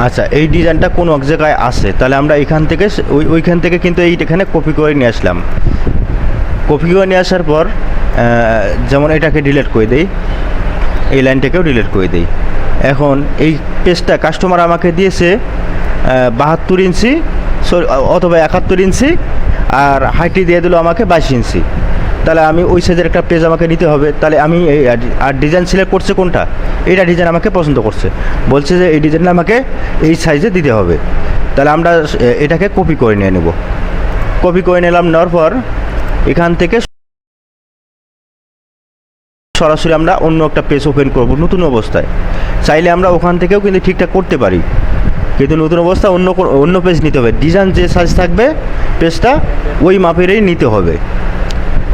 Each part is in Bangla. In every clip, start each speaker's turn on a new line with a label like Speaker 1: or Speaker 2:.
Speaker 1: আচ্ছা, এই ডিজাইনটা কোনো এক জায়গায় আছে, তাহলে আমরা এখান থেকে ওইখান থেকে কিন্তু এখানে কপি করে নিয়ে আসলাম। কপি করে নিয়ে আসার পর যেমন এটাকে ডিলিট করে দেই, এই লাইনটাকেও ডিলিট করে দেই। এখন এই পেজটা কাস্টমার আমাকে দিয়েছে 72 ইঞ্চি অথবা 71 ইঞ্চি, আর হাইটটি দিয়ে দিল আমাকে 22 ইঞ্চি। তাহলে আমি ওই সাইজের একটা পেজ আমাকে নিতে হবে। তাহলে আমি আর ডিজাইন সিলেক্ট করছে কোনটা, এইটা ডিজাইন আমাকে পছন্দ করছে, বলছে যে এই ডিজাইনটা আমাকে এই সাইজে দিতে হবে। তাহলে আমরা এটাকে কপি করে নিয়ে নেব। কপি করে নিলাম, নেওয়ার পর এখান থেকে সরাসরি আমরা অন্য একটা পেজ ওপেন করব নতুন অবস্থায়। চাইলে আমরা ওখান থেকেও কিন্তু ঠিকঠাক করতে পারি, কিন্তু নতুন অবস্থায় অন্য পেজ নিতে হবে। ডিজাইন যে সাইজ থাকবে পেজটা ওই মাপেরই নিতে হবে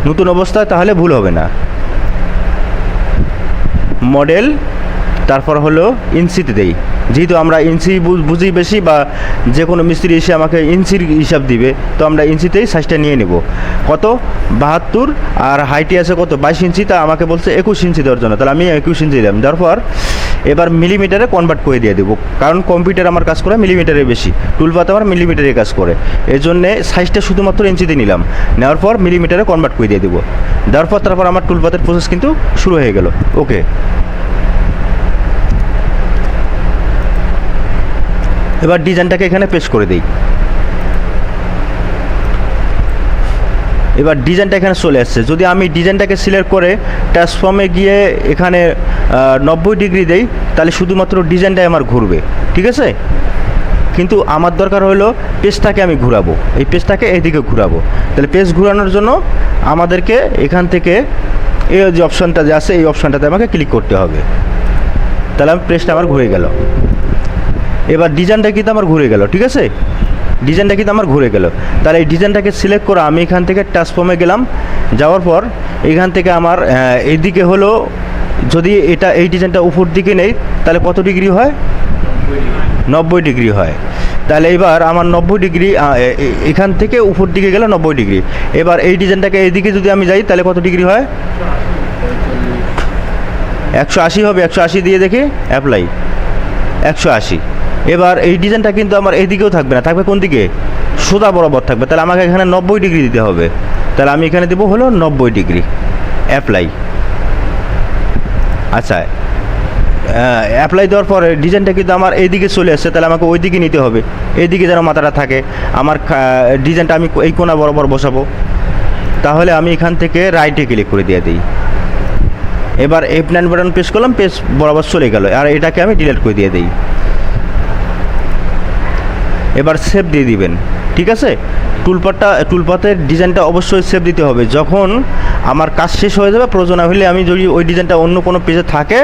Speaker 1: নতুন অবস্থায়, তাহলে ভুল হবে না। মডেল, তারপর হলো ইঞ্চিতে দেই, যেহেতু আমরা ইঞ্চি বুঝি বেশি, বা যে কোনো মিস্ত্রি এসে আমাকে ইঞ্চির হিসাব দিবে, তো আমরা ইঞ্চিতেই সাইজটা নিয়ে নেব। কত 72, আর হাইটে আছে কত 22 ইঞ্চি, তা আমাকে বলছে 21 ইঞ্চি দেওয়ার জন্য, তাহলে আমি 21 ইঞ্চি দিলাম। দেওয়ার পর এবার মিলিমিটারে কনভার্ট করে দিয়ে দেবো, কারণ কম্পিউটার আমার কাজ করে মিলিমিটারে বেশি, টুলপাতে আমার মিলিমিটারে কাজ করে, এই জন্যে সাইজটা শুধুমাত্র ইঞ্চিতে নিলাম। নেওয়ার পর মিলিমিটারে কনভার্ট করে দিয়ে দেবো। দেওয়ার পর তারপর আমার টুলপাতের প্রসেস কিন্তু শুরু হয়ে গেল। ওকে, এবার ডিজাইনটাকে এখানে পেস্ট করে দিই। এবার ডিজাইনটা এখানে চলে আসছে। যদি আমি ডিজাইনটাকে সিলেক্ট করে ট্রান্সফর্মে গিয়ে এখানে 90 ডিগ্রি দেই, তাহলে শুধুমাত্র ডিজাইনটাই আমার ঘুরবে, ঠিক আছে। কিন্তু আমার দরকার হলো পেজটাকে আমি ঘুরাবো, এই পেজটাকে এইদিকে ঘুরাবো। তাহলে পেজ ঘুরানোর জন্য আমাদেরকে এখান থেকে এই যে অপশানটা যে আছে, এই অপশানটাতে আমাকে ক্লিক করতে হবে। তাহলে আমি পেজটা আমার ঘুরে গেল। এবার ডিজাইনটা কিন্তু আমার ঘুরে গেল, ঠিক আছে, ডিজাইনটা কিন্তু আমার ঘুরে গেল। তাহলে এই ডিজাইনটাকে সিলেক্ট করে আমি এখান থেকে ট্রান্সফর্মে গেলাম। যাওয়ার পর এখান থেকে আমার এইদিকে হলো, যদি এই ডিজাইনটা উপর দিকে নেই, তাহলে কত ডিগ্রি হয়, 90 ডিগ্রি হয়। তাহলে এবার আমার 90 ডিগ্রি, এখান থেকে উপর দিকে গেলে 90 ডিগ্রি। এবার এই ডিজাইনটাকে এইদিকে যদি আমি যাই, তাহলে কত ডিগ্রি হয়, 180 হবে। 180 দিয়ে দেখি, অ্যাপ্লাই, 180। এবার এই ডিজাইনটা কিন্তু আমার এইদিকেও থাকবে না, থাকবে কোন দিকে, সোজা বরাবর থাকবে। তাহলে আমাকে এখানে 90 ডিগ্রি দিতে হবে। তাহলে আমি এখানে দেবো হলো 90 ডিগ্রি, অ্যাপ্লাই। আচ্ছা, অ্যাপ্লাই দেওয়ার পরে ডিজাইনটা কিন্তু আমার এইদিকে চলে আসছে, তাহলে আমাকে ওই দিকে নিতে হবে, এইদিকে যেন মাথাটা থাকে। আমার ডিজাইনটা আমি এই কোণা বরাবর বসাবো। তাহলে আমি এখান থেকে রাইটে ক্লিক করে দিয়ে দিই। এবার F9 বাটন প্রেস করলাম, পেজ বরাবর চলে গেল। আর এটাকে আমি ডিলিট করে দিয়ে দিই। এবার সেভ দিয়ে দিবেন, ঠিক আছে। টুলপাতের ডিজাইনটা অবশ্যই সেভ দিতে হবে। যখন আমার কাজ শেষ হয়ে যাবে, প্রয়োজন হলে আমি যদি ওই ডিজাইনটা অন্য কোনো পেজে থাকে,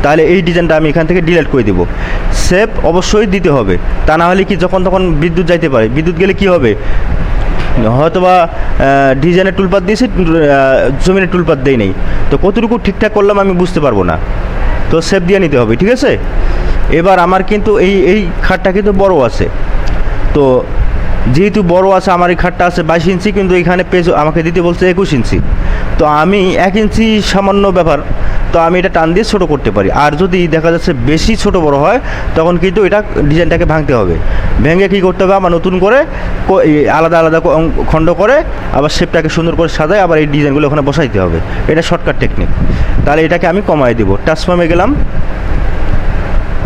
Speaker 1: তাহলে এই ডিজাইনটা আমি এখান থেকে ডিলিট করে দেবো। সেভ অবশ্যই দিতে হবে, তা না হলে কি যখন তখন বিদ্যুৎ যাইতে পারে। বিদ্যুৎ গেলে কি হবে, হয়তোবা ডিজাইনের টুলপাত দিয়েছি, জমিনের টুলপাত দেই নেই, তো কতটুকু ঠিকঠাক করলাম আমি বুঝতে পারবো না। তো সেভ দিয়ে নিতে হবে, ঠিক আছে। এবার আমার কিন্তু এই খাটটা কিন্তু বড় আছে, তো যেহেতু বড় আছে, আমার এই খাটটা আছে 22 ইঞ্চি, কিন্তু এখানে পেজ আমাকে দিতে বলছে 21 ইঞ্চি। তো আমি 1 ইঞ্চি সামান্য ব্যাপার, তো আমি এটা টান দিয়ে ছোটো করতে পারি। আর যদি দেখা যাচ্ছে বেশি ছোট বড় হয়, তখন কিন্তু এটা ডিজাইনটাকে ভাঙতে হবে। ভেঙে কী করতে হবে, আমার নতুন করে আলাদা আলাদা খণ্ড করে আবার শেপটাকে সুন্দর করে সাজায় আবার এই ডিজাইনগুলো ওখানে বসাইতে হবে। এটা শর্টকাট টেকনিক। তাহলে এটাকে আমি কমাই দেবো। ট্রান্সফর্মে গেলাম,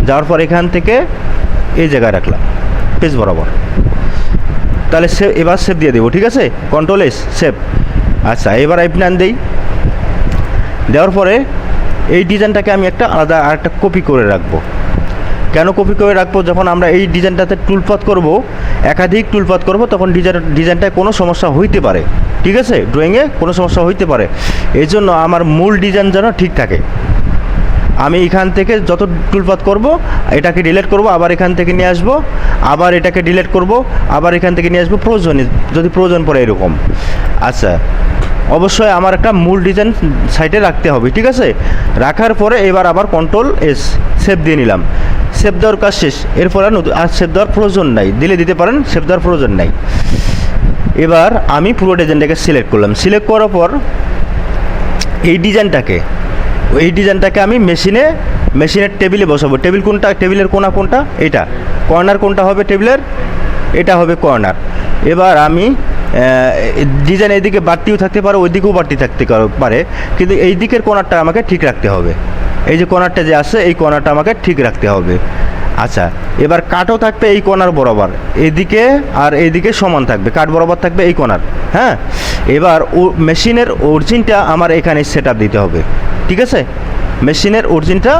Speaker 1: যাওয়ার পর এখান থেকে এই জায়গায় রাখলাম পেজ বরাবর। তাহলে এবার সেভ দিয়ে দেবো, ঠিক আছে, কন্ট্রোল এস, সেভ। আচ্ছা, এবার F9 দেই। দেওয়ার পরে এই ডিজাইনটাকে আমি আলাদা আরেকটা কপি করে রাখবো। কেন কপি করে রাখবো, যখন আমরা এই ডিজাইনটাতে টুলপাত করব, একাধিক টুলপাত করব, তখন ডিজাইনটায় কোনো সমস্যা হইতে পারে, ঠিক আছে, ড্রয়িংয়ে কোনো সমস্যা হইতে পারে। এই জন্য আমার মূল ডিজাইন যেন ঠিক থাকে। আমি এখান থেকে যত টুলপাত করব, এটাকে ডিলিট করব, আবার এখান থেকে নিয়ে আসবো, আবার এটাকে ডিলিট করব, আবার এখান থেকে নিয়ে আসবো, যদি প্রয়োজন পড়ে এরকম। আচ্ছা, অবশ্যই আমার একটা মূল ডিজাইন সাইডে রাখতে হবে, ঠিক আছে। রাখার পরে এবার আবার কন্ট্রোল এস, সেভ দিয়ে নিলাম। সেভ দেওয়ার কাজ শেষ। এরপর আর সেভ দেওয়ার প্রয়োজন নাই, দিতে পারেন, সেভ দেওয়ার প্রয়োজন নাই। এবার আমি পুরো ডিজাইনটাকে সিলেক্ট করলাম। সিলেক্ট করার পর এই ডিজাইনটাকে আমি মেশিনের টেবিলে বসাবো। টেবিল কোনটা, টেবিলের কোনা কোনটা, এটা কর্নার কোনটা হবে টেবিলের? এটা হবে কর্নার। এবার আমি ডিজাইন এইদিকে বাড়তিও থাকতে পারে, ওই দিকেও বাড়তি থাকতে পারে, কিন্তু এই দিকের কর্নারটা আমাকে ঠিক রাখতে হবে। এই যে কর্নারটা যে আছে এই কর্নারটা আমাকে ঠিক রাখতে হবে। আচ্ছা, এবার কাটও থাকবে এই কর্নার বরাবর, এদিকে আর এইদিকে সমান থাকবে, কাট বরাবর থাকবে এই কর্নার। হ্যাঁ, এবার মেশিনের অরিজিনটা আমার এখানে সেট দিতে হবে। ঠিক আছে, মেশিনের অরিজিনটা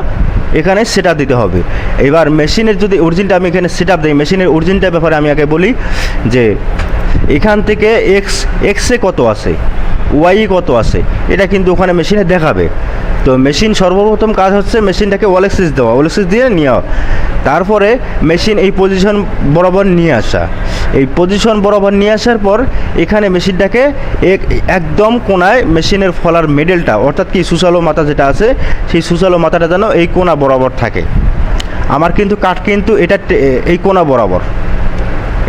Speaker 1: এখানে সেট দিতে হবে। এবার মেশিনের যদি অরিজিনটা আমি এখানে সেট দিই, মেশিনের অরিজিনটার ব্যাপারে আমি আগে বলি যে এখান থেকে এক্সে কত আছে, ওয়াই কত আছে, এটা কিন্তু ওখানে মেশিনে দেখাবে। তো মেশিন সর্বপ্রথম কাজ হচ্ছে মেশিনটাকে ওয়াল অ্যাক্সিস দেওয়া, ওয়াল অ্যাক্সিস দিয়ে নেওয়া, তারপরে মেশিন এই পজিশন বরাবর নিয়ে আসা। এই পজিশন বরাবর নিয়ে আসার পর এখানে মেশিনটাকে একদম কোনায় মেশিনের ফলার মিডলটা, অর্থাৎ কি সুসালো মাথা যেটা আছে সেই সুসালো মাথাটা যেন এই কোনা বরাবর থাকে। আমার কিন্তু কাট কিন্তু এটা এই কোনা বরাবর,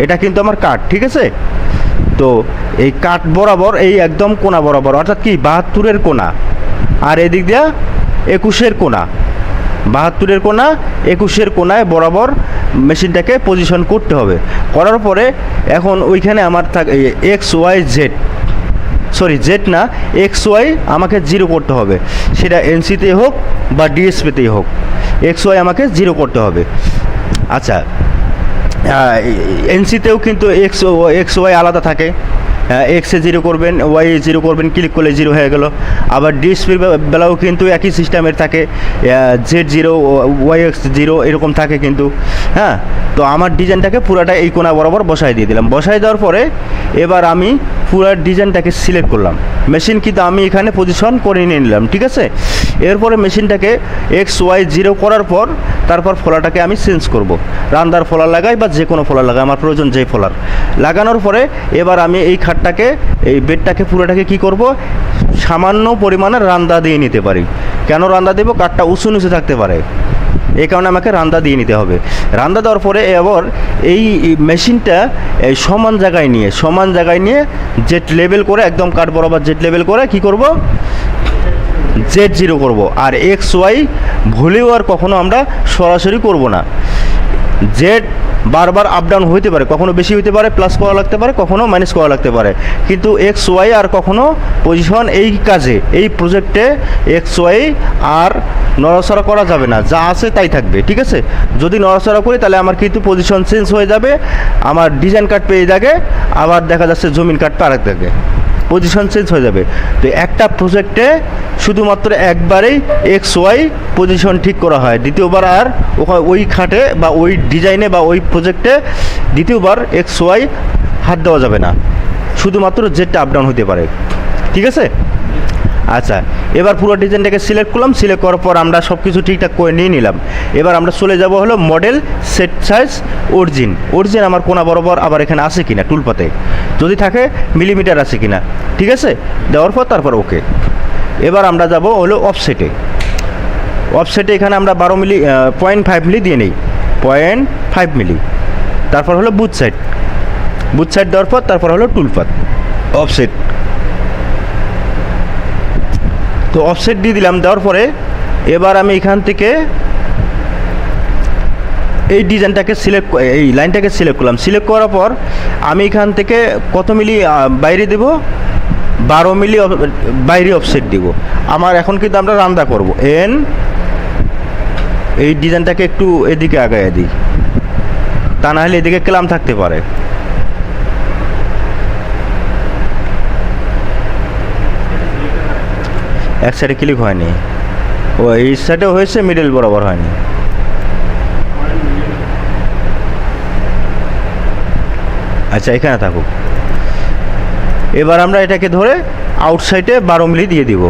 Speaker 1: এটা কিন্তু আমার কাট। ঠিক আছে, তো এই কাট বরাবর এই একদম কোনা বরাবর, অর্থাৎ কি 72-এর কোনা, আর এদিক দিয়া 21-এর কোনা, 72-এর কোনা 21-এর কোনায় বরাবর মেশিনটাকে পজিশন করতে হবে। করার পরে এখন ওইখানে আমার X Y Z, sorry Z না, এক্স ওয়াই আমাকে 0 করতে হবে, সেটা এনসিতেই হোক বা ডিএসপিতেই হোক, এক্স ওয়াই আমাকে 0 করতে হবে। আচ্ছা, এনসিতেও কিন্তু এক্স ওয়াই আলাদা থাকে, এক্সে 0 করবেন, ওয়াই 0 করবেন, ক্লিক করলে 0 হয়ে গেল। আবার ডিএসপির বেলাও কিন্তু একই সিস্টেমের থাকে, জেড 0 ওয়াই এক্স 0 এরকম থাকে কিন্তু। হ্যাঁ, তো আমার ডিজাইনটাকে পুরাটা এই কোনা বরাবর বসাই দিয়ে দিলাম। বসাই দেওয়ার পরে এবার আমি পুরো ডিজাইনটাকে সিলেক্ট করলাম, মেশিন কিন্তু আমি এখানে পজিশন করে নিয়ে নিলাম। ঠিক আছে, এরপরে মেশিনটাকে এক্স ওয়াই 0 করার পর তারপর ফলাটাকে আমি চেঞ্জ করব, রান্দার ফলার লাগাই বা যে কোনো ফলার লাগাই, আমার প্রয়োজন যেই ফলার লাগানোর পরে এবার আমি এই খাটটাকে, এই বেডটাকে পুরোটাকে কি করব, সামান্য পরিমাণে রান্দা দিয়ে নিতে পারি। কেন রান্দা দেবো? কাঠটা উঁচু নিচু থাকতে পারে, এই কারণে আমাকে রান্দা দিয়ে নিতে হবে। রান্দা দেওয়ার পরে এবার এই মেশিনটা এই সমান জায়গায় নিয়ে জেড লেভেল করে, একদম কাঠ বরাবর জেড লেভেল করে কি করব, জেড 0 করব। আর এক্স ওয়াই ভুলেও আর কখনো আমরা সরাসরি করব না। জেড বারবার আপ ডাউন হইতে পারে, কখনো বেশি হইতে পারে, প্লাস করা লাগতে পারে, কখনো মাইনাস করা লাগতে পারে, কিন্তু এক্স ওয়াই আর কখনো পজিশন এই কাজে, এই প্রজেক্টে এক্স ওয়াই আর নড়াচড়া করা যাবে না, যা আছে তাই থাকবে। ঠিক আছে, যদি নড়াচড়া করি তাহলে আমার কিন্তু পজিশন চেঞ্জ হয়ে যাবে, আমার ডিজাইন কাট পেয়ে যাবে, আবার দেখা যাচ্ছে জমিন কাট পে আরেক থাকে, পজিশন চেঞ্জ হয়ে যাবে। তো একটা প্রজেক্টে শুধুমাত্র একবারেই এক্স ওয়াই পজিশন ঠিক করা হয়, দ্বিতীয়বার আর ওই খাটে বা ওই ডিজাইনে বা ওই প্রজেক্টে দ্বিতীয়বার এক্স ওয়াই হাত দেওয়া যাবে না, শুধুমাত্র জেডটা আপ ডাউন হতে পারে। ঠিক আছে, আচ্ছা, এবার পুরো ডিজাইনটাকে সিলেক্ট করলাম। সিলেক্ট করার পর আমরা সব কিছু ঠিকঠাক করে নিয়ে নিলাম। এবার আমরা চলে যাব হলো মডেল সেট সাইজ অরিজিন আমার কোনা বরাবর আবার এখানে আছে কিনা, টুলপাতে যদি থাকে মিলিমিটার আছে কিনা। ঠিক আছে, দেওয়ার পর তারপর ওকে। এবার আমরা যাব হলো অফসেটে এখানে আমরা 12 মিলি 0.5 মিলি দিয়ে নিই, 0.5 মিলি। তারপর হলো বুথ সাইড দেওয়ার পর তারপর হলো টুলপাত অফসেট। তো অফসেট দিয়ে দিলাম, দেওয়ার পরে এবার আমি এখান থেকে এই ডিজাইনটাকে এই লাইনটাকে সিলেক্ট করলাম। সিলেক্ট করার পর আমি এখান থেকে কত মিলি বাইরে দেব, 12 মিলি বাইরে অফসেট দিব। আমার এখন কিন্তু আমরা রান্দা করব, এই ডিজাইনটাকে একটু এদিকে আগায় দিই, তা না হলে এদিকে ক্লাম থাকতে পারে। এক সাইডে ক্লিক হয়নি, ও এই সাইডে হয়েছে, মিডল বরাবর হয়নি। আচ্ছা, এখানে থাকুক। এবার আমরা এটাকে ধরে আউটসাইডে 12 মিলি দিয়ে দিব।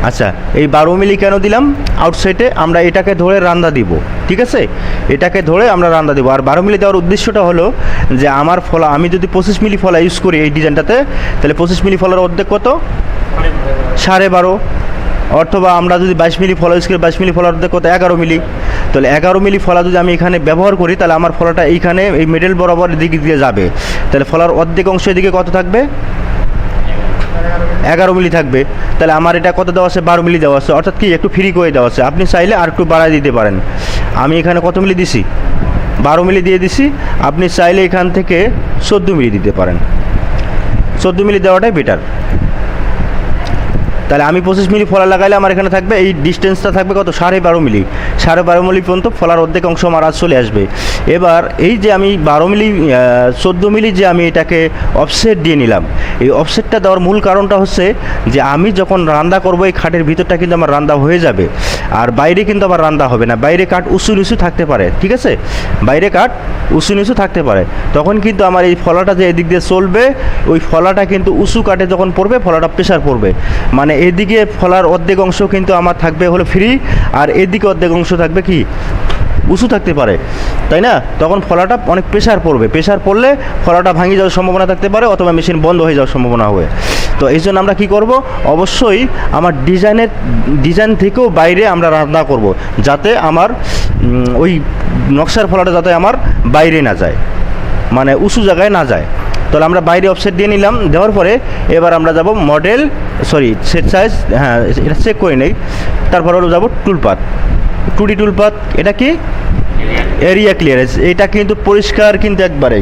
Speaker 1: আচ্ছা, এই 12 মিলি কেন দিলাম আউটসাইডে? আমরা এটাকে ধরে রান্দা দিব। ঠিক আছে, এটাকে ধরে আমরা রান্দা দিব। আর 12 মিলি দেওয়ার উদ্দেশ্যটা হলো যে আমার ফলা, আমি যদি 25 মিলি ফলা ইউজ করি এই ডিজাইনটাতে, তাহলে 25 মিলি ফলার অর্ধেক কত, 12.5। অথবা আমরা যদি 22 মিলি ফলা ইউজ করি, 22 মিলি ফলার অর্ধেক কত, 11 মিলি। তাহলে 11 মিলি ফলা যদি আমি এখানে ব্যবহার করি, তাহলে আমার ফলাটা এইখানে এই মিডল বরাবর দিকে দিয়ে যাবে, তাহলে ফলার অর্ধেক অংশ এদিকে কত থাকবে, 11 মিলি থাকবে। তাহলে আমার এটা কত দেওয়া আছে, 12 মিলি দেওয়া আছে, অর্থাৎ কি একটু ফ্রি করে দেওয়া আছে। আপনি চাইলে আর একটু বাড়ায় দিতে পারেন। আমি এখানে কত মিলি দিছি, 12 মিলি দিয়ে দিছি। আপনি চাইলে এখান থেকে 14 মিলি দিতে পারেন। 14 মিলি দেওয়াটাই বেটার। তাহলে আমি 25 মিলি ফলার লাগাইলে আমার এখানে থাকবে, এই ডিস্টেন্সটা থাকবে কত, 12.5 মিলি। 12.5 মিলি পর্যন্ত ফলার অর্ধেক অংশ আমার আজ চলে আসবে। এবার এই যে আমি 12 মিলি 14 মিলি যে আমি এটাকে অফসেট দিয়ে নিলাম, এই অফসেটটা দেওয়ার মূল কারণটা হচ্ছে যে আমি যখন রান্না করবো এই খাটের ভিতরটা কিন্তু আমার রান্না হয়ে যাবে, আর বাইরে কিন্তু আবার রান্না হবে না। বাইরে কাঠ উঁচু নিচু থাকতে পারে, ঠিক আছে, বাইরে কাঠ উঁচু নিচু থাকতে পারে। তখন কিন্তু আমার এই ফলাটা যে এদিক দিয়ে চলবে, ওই ফলাটা কিন্তু উঁচু কাঠে যখন পড়বে ফলাটা প্রেশার পড়বে, মানে এদিকে ফলার অর্ধেক অংশ কিন্তু আমার থাকবে হলো ফ্রি, আর এদিকে অর্ধেক অংশ থাকবে কি উঁচু থাকতে পারে, তাই না? তখন ফলাটা অনেক প্রেশার পড়বে, প্রেশার পড়লে ফলাটা ভাঙে যাওয়ার সম্ভাবনা থাকতে পারে, অথবা মেশিন বন্ধ হয়ে যাওয়ার সম্ভাবনা হবে। তো এই জন্য আমরা কী করব, অবশ্যই আমার ডিজাইন থেকেও বাইরে আমরা রান্না করব, যাতে আমার ওই নকশার ফলাটা যাতে আমার বাইরে না যায়, মানে উঁচু জায়গায় না যায়। তাহলে আমরা বাইরে অফসেট দিয়ে নিলাম, দেওয়ার পরে এবার আমরা যাব মডেল, সেট সাইজ, হ্যাঁ এটা চেক করে নেই। তারপর হলো যাব টুলপাত, 2D টুলপাত। এটা কি এরিয়া ক্লিয়ারেন্স, এটা কিন্তু পরিষ্কার, কিন্তু একবারে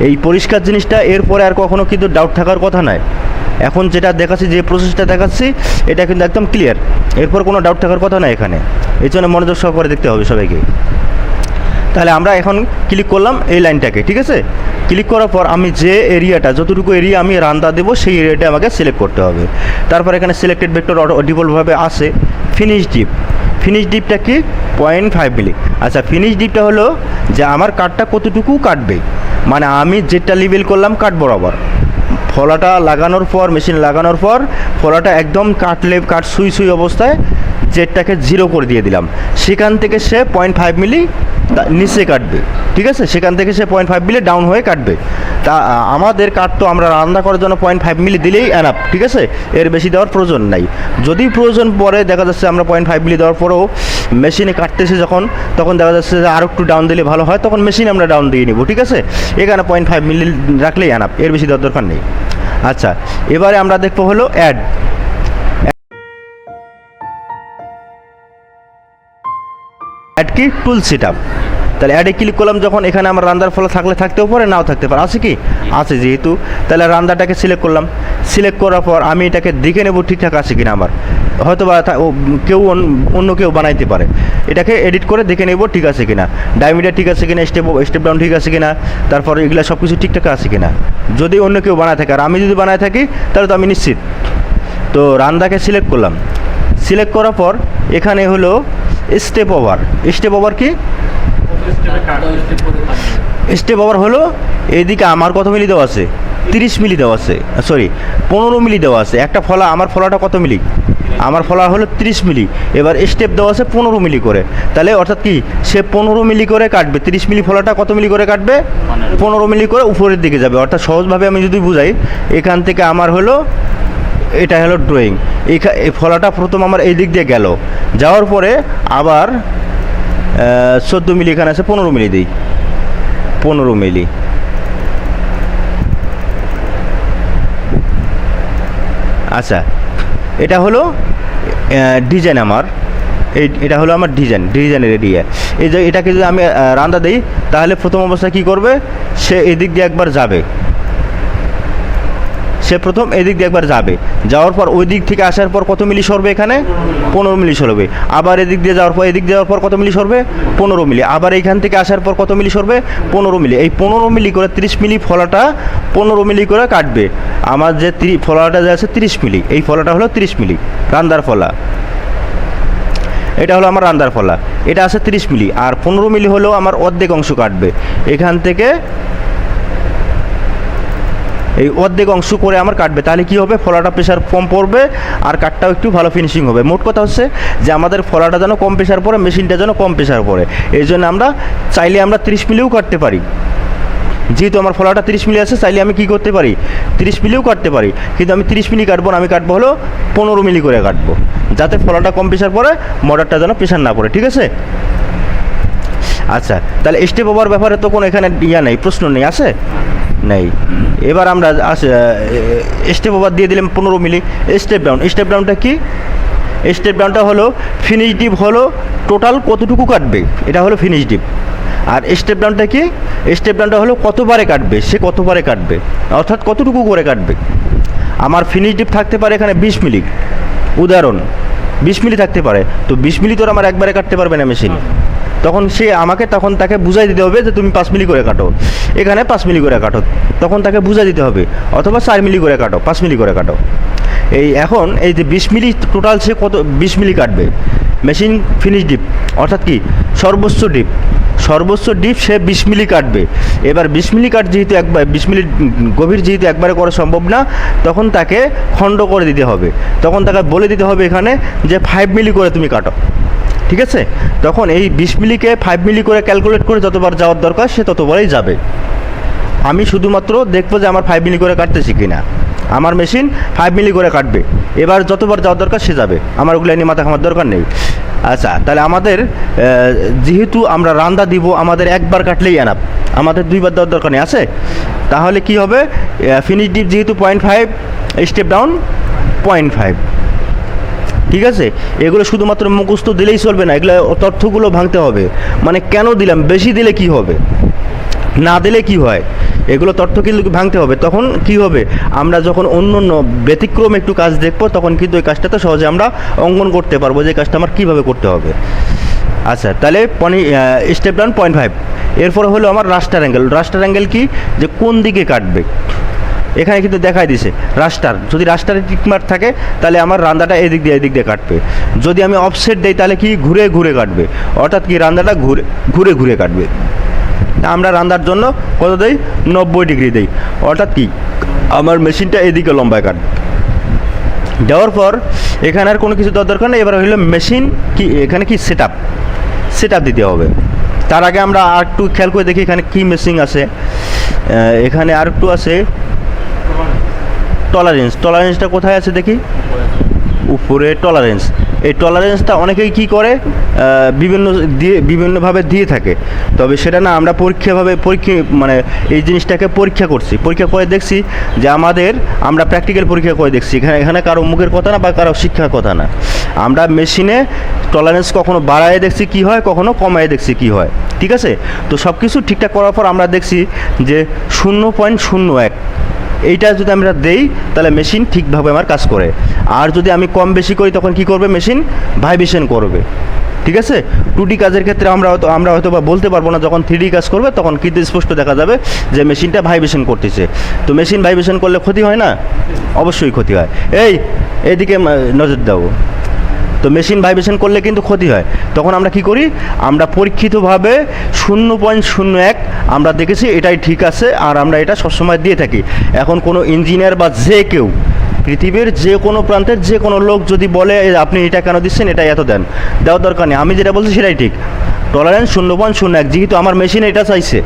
Speaker 1: এই পরিষ্কার জিনিসটা এরপরে আর কখনো কিন্তু ডাউট থাকার কথা নয়। এখন যেটা দেখাচ্ছি, যে প্রসেসটা দেখাচ্ছি, এটা কিন্তু একদম ক্লিয়ার, এরপর কোনো ডাউট থাকার কথা নয় এখানে। এই জন্য মনোযোগ সহকারে দেখতে হবে সবাইকে। তাহলে আমরা এখন ক্লিক করলাম এই লাইনটাকে, ঠিক আছে। ক্লিক করার পর আমি যে এরিয়াটা, যতটুকু এরিয়া আমি রান্না দেবো সেই এরিয়াটা আমাকে সিলেক্ট করতে হবে। তারপর এখানে সিলেক্টেড ভেক্টর ডিফল্টভাবে আসে। ফিনিশ ডিপ, ফিনিশ ডিপটা কি 0.5 মিলি। আচ্ছা, ফিনিশ ডিপটা হলো যে আমার কাঠটা কতটুকু কাটবে, মানে আমি যেটা লেবেল করলাম কাঠ বরাবর, ফলাটা লাগানোর পর, মেশিন লাগানোর পর ফলাটা একদম কাট সুই অবস্থায় জেটটাকে 0 করে দিয়ে দিলাম, সেখান থেকে সে 0.5 মিলি নিচে কাটবে, ঠিক আছে। সেখান থেকে সে 0.5 মিলি ডাউন হয়ে কাটবে। তা আমাদের কাঠ তো আমরা রান্না করার জন্য 0.5 মিলি দিলেই এনাফ, ঠিক আছে, এর বেশি দেওয়ার প্রয়োজন নাই। যদি প্রয়োজন পড়ে, দেখা যাচ্ছে আমরা 0.5 মিলি দেওয়ার পরেও মেশিনে কাটতেছে যখন, তখন দেখা যাচ্ছে যে আরও একটু ডাউন দিলে ভালো হয়, তখন মেশিনে আমরা ডাউন দিয়ে নিব, ঠিক আছে। এখানে 0.5 মিলি রাখলেই এনাফ, এর বেশি দেওয়ার দরকার নেই। আচ্ছা, এবারে আমরা দেখবো হলো অ্যাড কি টুল সেট আপ। তাহলে অ্যাডে ক্লিক করলাম যখন, এখানে আমার রান্নার ফলা থাকতেও পারে, নাও থাকতে পারে, আছে কি আছে যেহেতু, তাহলে রান্নাটাকে সিলেক্ট করলাম। সিলেক্ট করার পর আমি এটাকে দেখে নেব ঠিকঠাক আছে কিনা, আমার হয়তো বা কেউ অন্য কেউ বানাইতে পারে, এটাকে এডিট করে দেখে নেব ঠিক আছে কিনা, ডায়ামিটার ঠিক আছে কিনা, স্টেপ ডাউন ঠিক আছে কিনা, তারপর এগুলো সব কিছু ঠিকঠাক আছে কিনা। যদি অন্য কেউ বানায় থাকে আর আমি যদি বানায় থাকি, তাহলে তো আমি নিশ্চিত। তো রান্নাকে সিলেক্ট করলাম। সিলেক্ট করার পর এখানে হলো স্টেপ ওভার। স্টেপ ওভার কি, স্টেপ ওভার হলো এইদিকে আমার কত মিলি দেওয়া আছে, 30 মিলি দেওয়া আছে, 15 মিলি দেওয়া আছে। একটা ফলা, আমার ফলাটা কত মিলি, আমার ফলা হলো 30 মিলি। এবার স্টেপ দেওয়া আছে 15 মিলি করে, তাহলে অর্থাৎ কি সে 15 মিলি করে কাটবে। 30 মিলি ফলাটা কত মিলি করে কাটবে, 15 মিলি করে উপরের দিকে যাবে। অর্থাৎ সহজভাবে আমি যদি বুঝাই, এখান থেকে আমার হলো, এটা হলো ড্রয়িং, এই ফলাটা প্রথম আমার এই দিক দিয়ে গেল, যাওয়ার পরে আবার 14 মিলি এখানে আছে, 15 মিলি দিই, 15 মিলি। আচ্ছা, এটা হলো ডিজাইন আমার, এটা হলো আমার ডিজাইনের এরিয়া। এই যে এটাকে যদি আমি রান্দা দিই, তাহলে প্রথম অবস্থায় কী করবে, সে এদিক দিয়ে একবার যাবে, সে প্রথম এদিক দিয়ে একবার যাবে, যাওয়ার পর ওই দিক থেকে আসার পর কত মিলি সরবে, এখানে 15 মিলি সরবে। আবার এদিক দিয়ে যাওয়ার পর, এদিক যাওয়ার পর কত মিলি সরবে, 15 মিলি। আবার এইখান থেকে আসার পর কত মিলি সরবে, 15 মিলি। এই 15 মিলি করে 30 মিলি ফলাটা 15 মিলি করে কাটবে। আমার যে ফলাটা যে আছে 30 মিলি, এই ফলাটা হলো 30 মিলি রান্দার ফলা, এটা হলো আমার রান্দার ফলা, এটা আছে 30 মিলি। আর 15 মিলি হলো আমার অর্ধেক অংশ কাটবে, এখান থেকে এই অর্ধেক অংশ করে আমার কাটবে। তাহলে কি হবে, ফলাটা প্রেশার কম পড়বে আর কাঠটাও একটু ভালো ফিনিশিং হবে। মোট কথা হচ্ছে যে আমাদের ফলাটা যেন কম প্রেশার পড়ে, মেশিনটা যেন কম প্রেশার পড়ে। এই জন্য আমরা চাইলে আমরা 30 মিলিও কাটতে পারি, যেহেতু আমার ফলাটা 30 মিলি আছে, চাইলে আমি কী করতে পারি, 30 মিলিও কাটতে পারি। কিন্তু আমি 30 মিলি কাটবো না, আমি কাটবো হলো 15 মিলি করে কাটবো, যাতে ফলাটা কম প্রেশার পড়ে, মোটরটা যেন প্রেশার না পড়ে, ঠিক আছে। আচ্ছা, তাহলে স্টেপ ওভার ব্যাপারে তো কোনো এখানে নেই, প্রশ্ন নেই, আছে। নেই। এবার আমরা স্টেপ ওভার দিয়ে দিলাম 15 মিলি। স্টেপ ডাউন, স্টেপ ডাউনটা কি? স্টেপ ডাউনটা হলো ফিনিশ ডিপ হলো টোটাল কতটুকু কাটবে, এটা হলো ফিনিশ ডিপ। আর স্টেপ ডাউনটা কি? স্টেপ ডাউনটা হলো কতবারে কাটবে, সে কতবারে কাটবে, অর্থাৎ কতটুকু করে কাটবে। আমার ফিনিশ ডিপ থাকতে পারে এখানে 20 মিলি, উদাহরণ 20 মিলি থাকতে পারে, তো 20 মিলি তো আমার একবারে কাটতে পারবে না মেশিন, তখন সে আমাকে তাকে বুঝাই দিতে হবে যে তুমি 5 মিলি করে কাটো, এখানে 5 মিলি করে কাটো, তখন তাকে বুঝাই দিতে হবে, অথবা 4 মিলি করে কাটো, 5 মিলি করে কাটো। এখন এই যে 20 মিলি টোটাল সে কত 20 মিলি কাটবে মেশিন ফিনিশ ডিপ, অর্থাৎ কি সর্বোচ্চ ডিপ সে 20 মিলি কাটবে। এবার 20 মিলি কাট যেহেতু একবার 20 মিলি গভীর যেহেতু একবারে করা সম্ভব না, তখন তাকে খণ্ড করে দিতে হবে, তখন তাকে বলে দিতে হবে এখানে যে 5 মিলি করে তুমি কাটো, ঠিক আছে। তখন এই 20 মিলিকে 5 মিলি করে ক্যালকুলেট করে যতবার যাওয়ার দরকার সে ততবারই যাবে। আমি শুধুমাত্র দেখবো যে আমার 5 মিলি করে কাটতেছি কিনা, আমার মেশিন 5 মিলি করে কাটবে, এবার যতবার যাওয়ার দরকার সে যাবে, আমার ওগুলো নিয়ে মাথা ঘামার দরকার নেই। আচ্ছা, তাহলে আমাদের যেহেতু আমরা রান্দা দিব, আমাদের একবার কাটলেই এনাফ, আমাদের দুইবার দেওয়ার দরকার নেই, আছে। তাহলে কি হবে, ফিনিশ ডিপ যেহেতু 0.5, স্টেপ ডাউন 0.5, ঠিক আছে। এগুলো শুধুমাত্র মুখস্থ দিলেই চলবে না, এগুলো তথ্যগুলো ভাঙতে হবে, মানে কেন দিলাম, বেশি দিলে কি হবে, না দিলে কি হয়, এগুলো তথ্য কিন্তু ভাঙতে হবে। তখন কি হবে, আমরা যখন অন্য অন্য ব্যতিক্রম একটু কাজ দেখবো, তখন কিন্তু এই কাজটাতে সহজে আমরা অঙ্কন করতে পারবো যে কাজটা আমার কীভাবে করতে হবে। আচ্ছা, তাহলে স্টেপ ডাউন 0.5। এরপরে হলো আমার রাস্টার অ্যাঙ্গেল। রাস্টার অ্যাঙ্গেল কি, যে কোন দিকে কাটবে, এখানে কিন্তু দেখাই দিছে রাস্টার, যদি রাস্টারে টিকমার্ক থাকে তাহলে আমার রান্দাটা এদিক দিয়ে কাটবে। যদি আমি অফসেট দেই তাহলে কি ঘুরে ঘুরে কাটবে, অর্থাৎ কি রান্দাটা ঘুরে ঘুরে কাটবে। আমরা রান্দার জন্য কত দেই, 90 ডিগ্রি দেই, অর্থাৎ কি আমার মেশিনটা এদিকে লম্বায় কাটবে। দেওয়ার পর এখানে আর কোনো কিছু দেওয়ার দরকার নেই। এবার হইলো মেশিন কি, এখানে কি সেট আপ দিতে হবে। তার আগে আমরা আর একটু খেয়াল করে দেখি এখানে কি মেশিন আছে। এখানে আর একটু আছে টলারেন্সটা কোথায় আছে দেখি, উপরে টলারেন্স। এই টলারেন্সটা অনেকেই কি করে বিভিন্নভাবে দিয়ে থাকে, তবে সেটা না, আমরা পরীক্ষা মানে এই জিনিসটাকে পরীক্ষা করে দেখছি যে আমরা প্র্যাকটিক্যাল পরীক্ষা করে দেখছি, এখানে কারো মুখের কথা না বা কারো শিক্ষার কথা না, আমরা মেশিনে টলারেন্স কখনো বাড়ায় দেখছি কি হয়, কখনো কমায় দেখছি কি হয়, ঠিক আছে। তো সব কিছু ঠিকঠাক করার পর আমরা দেখছি যে 0.01 এইটা যদি আমরা দেই তাহলে মেশিন ঠিকভাবে আমার কাজ করে। আর যদি আমি কম বেশি করি তখন কি করবে, মেশিন ভাইব্রেশন করবে, ঠিক আছে। 2D কাজের ক্ষেত্রে আমরা হয়তো বা বলতে পারবো না, যখন 3D কাজ করবে তখন কিন্তু স্পষ্ট দেখা যাবে যে মেশিনটা ভাইব্রেশন করতেছে। তো মেশিন ভাইব্রেশন করলে ক্ষতি হয় না, অবশ্যই ক্ষতি হয়। এইদিকে নজর দাও। তো মেশিন ভাইব্রেশন করলে কিন্তু ক্ষতি হয়। তখন আমরা কি করি, আমরা পরীক্ষিতভাবে 0.01 আমরা দেখেছি এটাই ঠিক আছে, আর আমরা এটা সবসময় দিয়ে থাকি। এখন কোনো ইঞ্জিনিয়ার বা যে কেউ পৃথিবীর যে কোনো প্রান্তের যে কোনো লোক যদি বলে আপনি এটা কেন দিচ্ছেন, এটা এত দেওয়ার দরকার নেই, আমি যেটা বলছি সেটাই ঠিক। টলারেন্স 0.01, যেহেতু আমার মেশিন এটা চাইছে,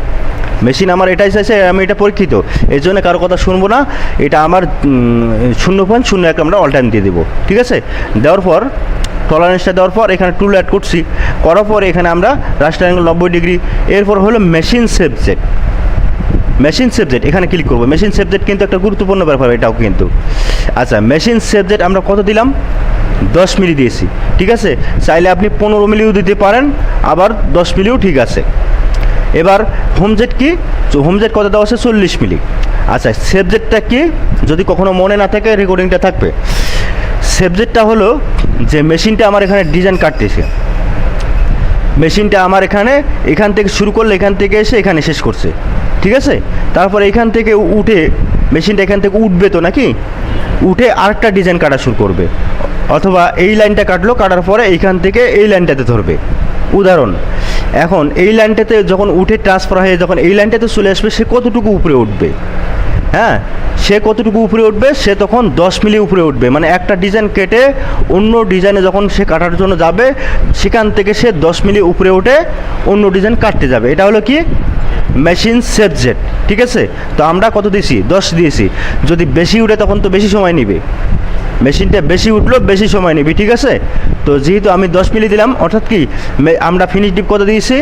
Speaker 1: আমার এটাই চাইছে, আমি এটা পরীক্ষিত, এই জন্য কারো কথা শুনবো না, এটা আমার 0.01 আমরা অল টাইম দিয়ে দেবো, ঠিক আছে। দেওয়ার পর টলারেন্সটা দেওয়ার পর এখানে টুল অ্যাড করছি, করার পর এখানে আমরা রাস্টার অ্যাঙ্গেল 90 ডিগ্রি। এরপর হলো মেশিন সেভ জেট, এখানে ক্লিক করবো। মেশিন সেভ জেট কিন্তু একটা গুরুত্বপূর্ণ ব্যাপার, এটাও কিন্তু। আচ্ছা, মেশিন সেভ জেট আমরা কত দিলাম, 10 মিলি দিয়েছি, ঠিক আছে। চাইলে আপনি 15 মিলিও দিতে পারেন, আবার 10 মিলিও ঠিক আছে। এবার হোম জেট কি, হোম জেট কত দেওয়া আছে, 40 মিলি। আচ্ছা, সেভ জেটটা কি, যদি কখনো মনে না থাকে রেকর্ডিংটা থাকবে। সেভ জেটটা হলো যে মেশিনটা আমার এখানে ডিজাইন কাটতেছে, মেশিনটা আমার এখান থেকে শুরু করলে এখান থেকে এসে এখানে শেষ করছে, ঠিক আছে। তারপর এখান থেকে উঠে মেশিনটা এখান থেকে উঠবে, তো নাকি উঠে আরেকটা ডিজাইন কাটা শুরু করবে, অথবা এই লাইনটা কাটার পরে এইখান থেকে এই লাইনটাতে ধরবে, উদাহরণ। এখন এই লাইনটাতে যখন উঠে ট্রান্সফার হয়ে যখন এই লাইনটাতে চলে আসবে, সে কতটুকু উপরে উঠবে, হ্যাঁ, সে কতটুকু উপরে উঠবে, সে তখন 10 মিলি উপরে উঠবে। মানে একটা ডিজাইন কেটে অন্য ডিজাইনে যখন সে কাটার জন্য যাবে, সেখান থেকে সে 10 মিলি উপরে উঠে অন্য ডিজাইন কাটতে যাবে। এটা হলো কি, মেশিন সেভ জেট, ঠিক আছে। তো আমরা কত দিয়েছি, 10 দিয়েছি। যদি বেশি উঠে তখন তো বেশি সময় নেবে, মেশিনটা বেশি উঠলো বেশি সময় নেবে, ঠিক আছে। তো যেহেতু আমি 10 মিলি দিলাম, অর্থাৎ কি আমরা ফিনিশ ডিপ কত দিয়েছি,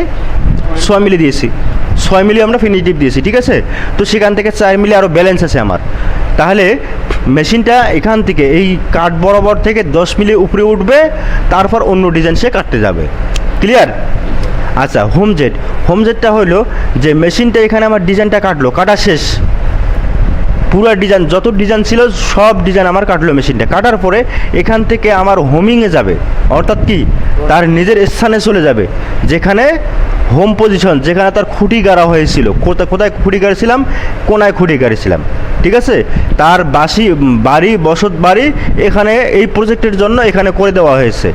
Speaker 1: 6 মিলি দিয়েছি, 6 মিলি আমরা ফিনিটিভ দিয়েছি, ঠিক আছে। তো সেখান থেকে 4 মিলি আরও ব্যালেন্স আছে আমার। তাহলে মেশিনটা এখান থেকে এই কাঠ বরাবর থেকে 10 মিলি উপরে উঠবে, তারপর অন্য ডিজাইন সে কাটতে যাবে। ক্লিয়ার? আচ্ছা, হোম জেটটা হলো যে মেশিনটা এখানে আমার ডিজাইনটা কাটলো, কাটা শেষ, পুরো ডিজাইন যত ডিজাইন ছিল সব ডিজাইন আমার কাটলো মেশিনটা। কাটার পরে এখান থেকে আমার হোমিংয়ে যাবে, অর্থাৎ কি তার নিজের স্থানে চলে যাবে, যেখানে হোম পজিশন, যেখানে তার খুঁটি গাড়া হয়েছিল। কোথায় খুঁটি গাড়িছিলাম? কোনায় খুঁটি গাড়িছিলাম, ঠিক আছে। তার বাড়ি বসত বাড়ি এখানে এই প্রজেক্টের জন্য এখানে করে দেওয়া হয়েছে,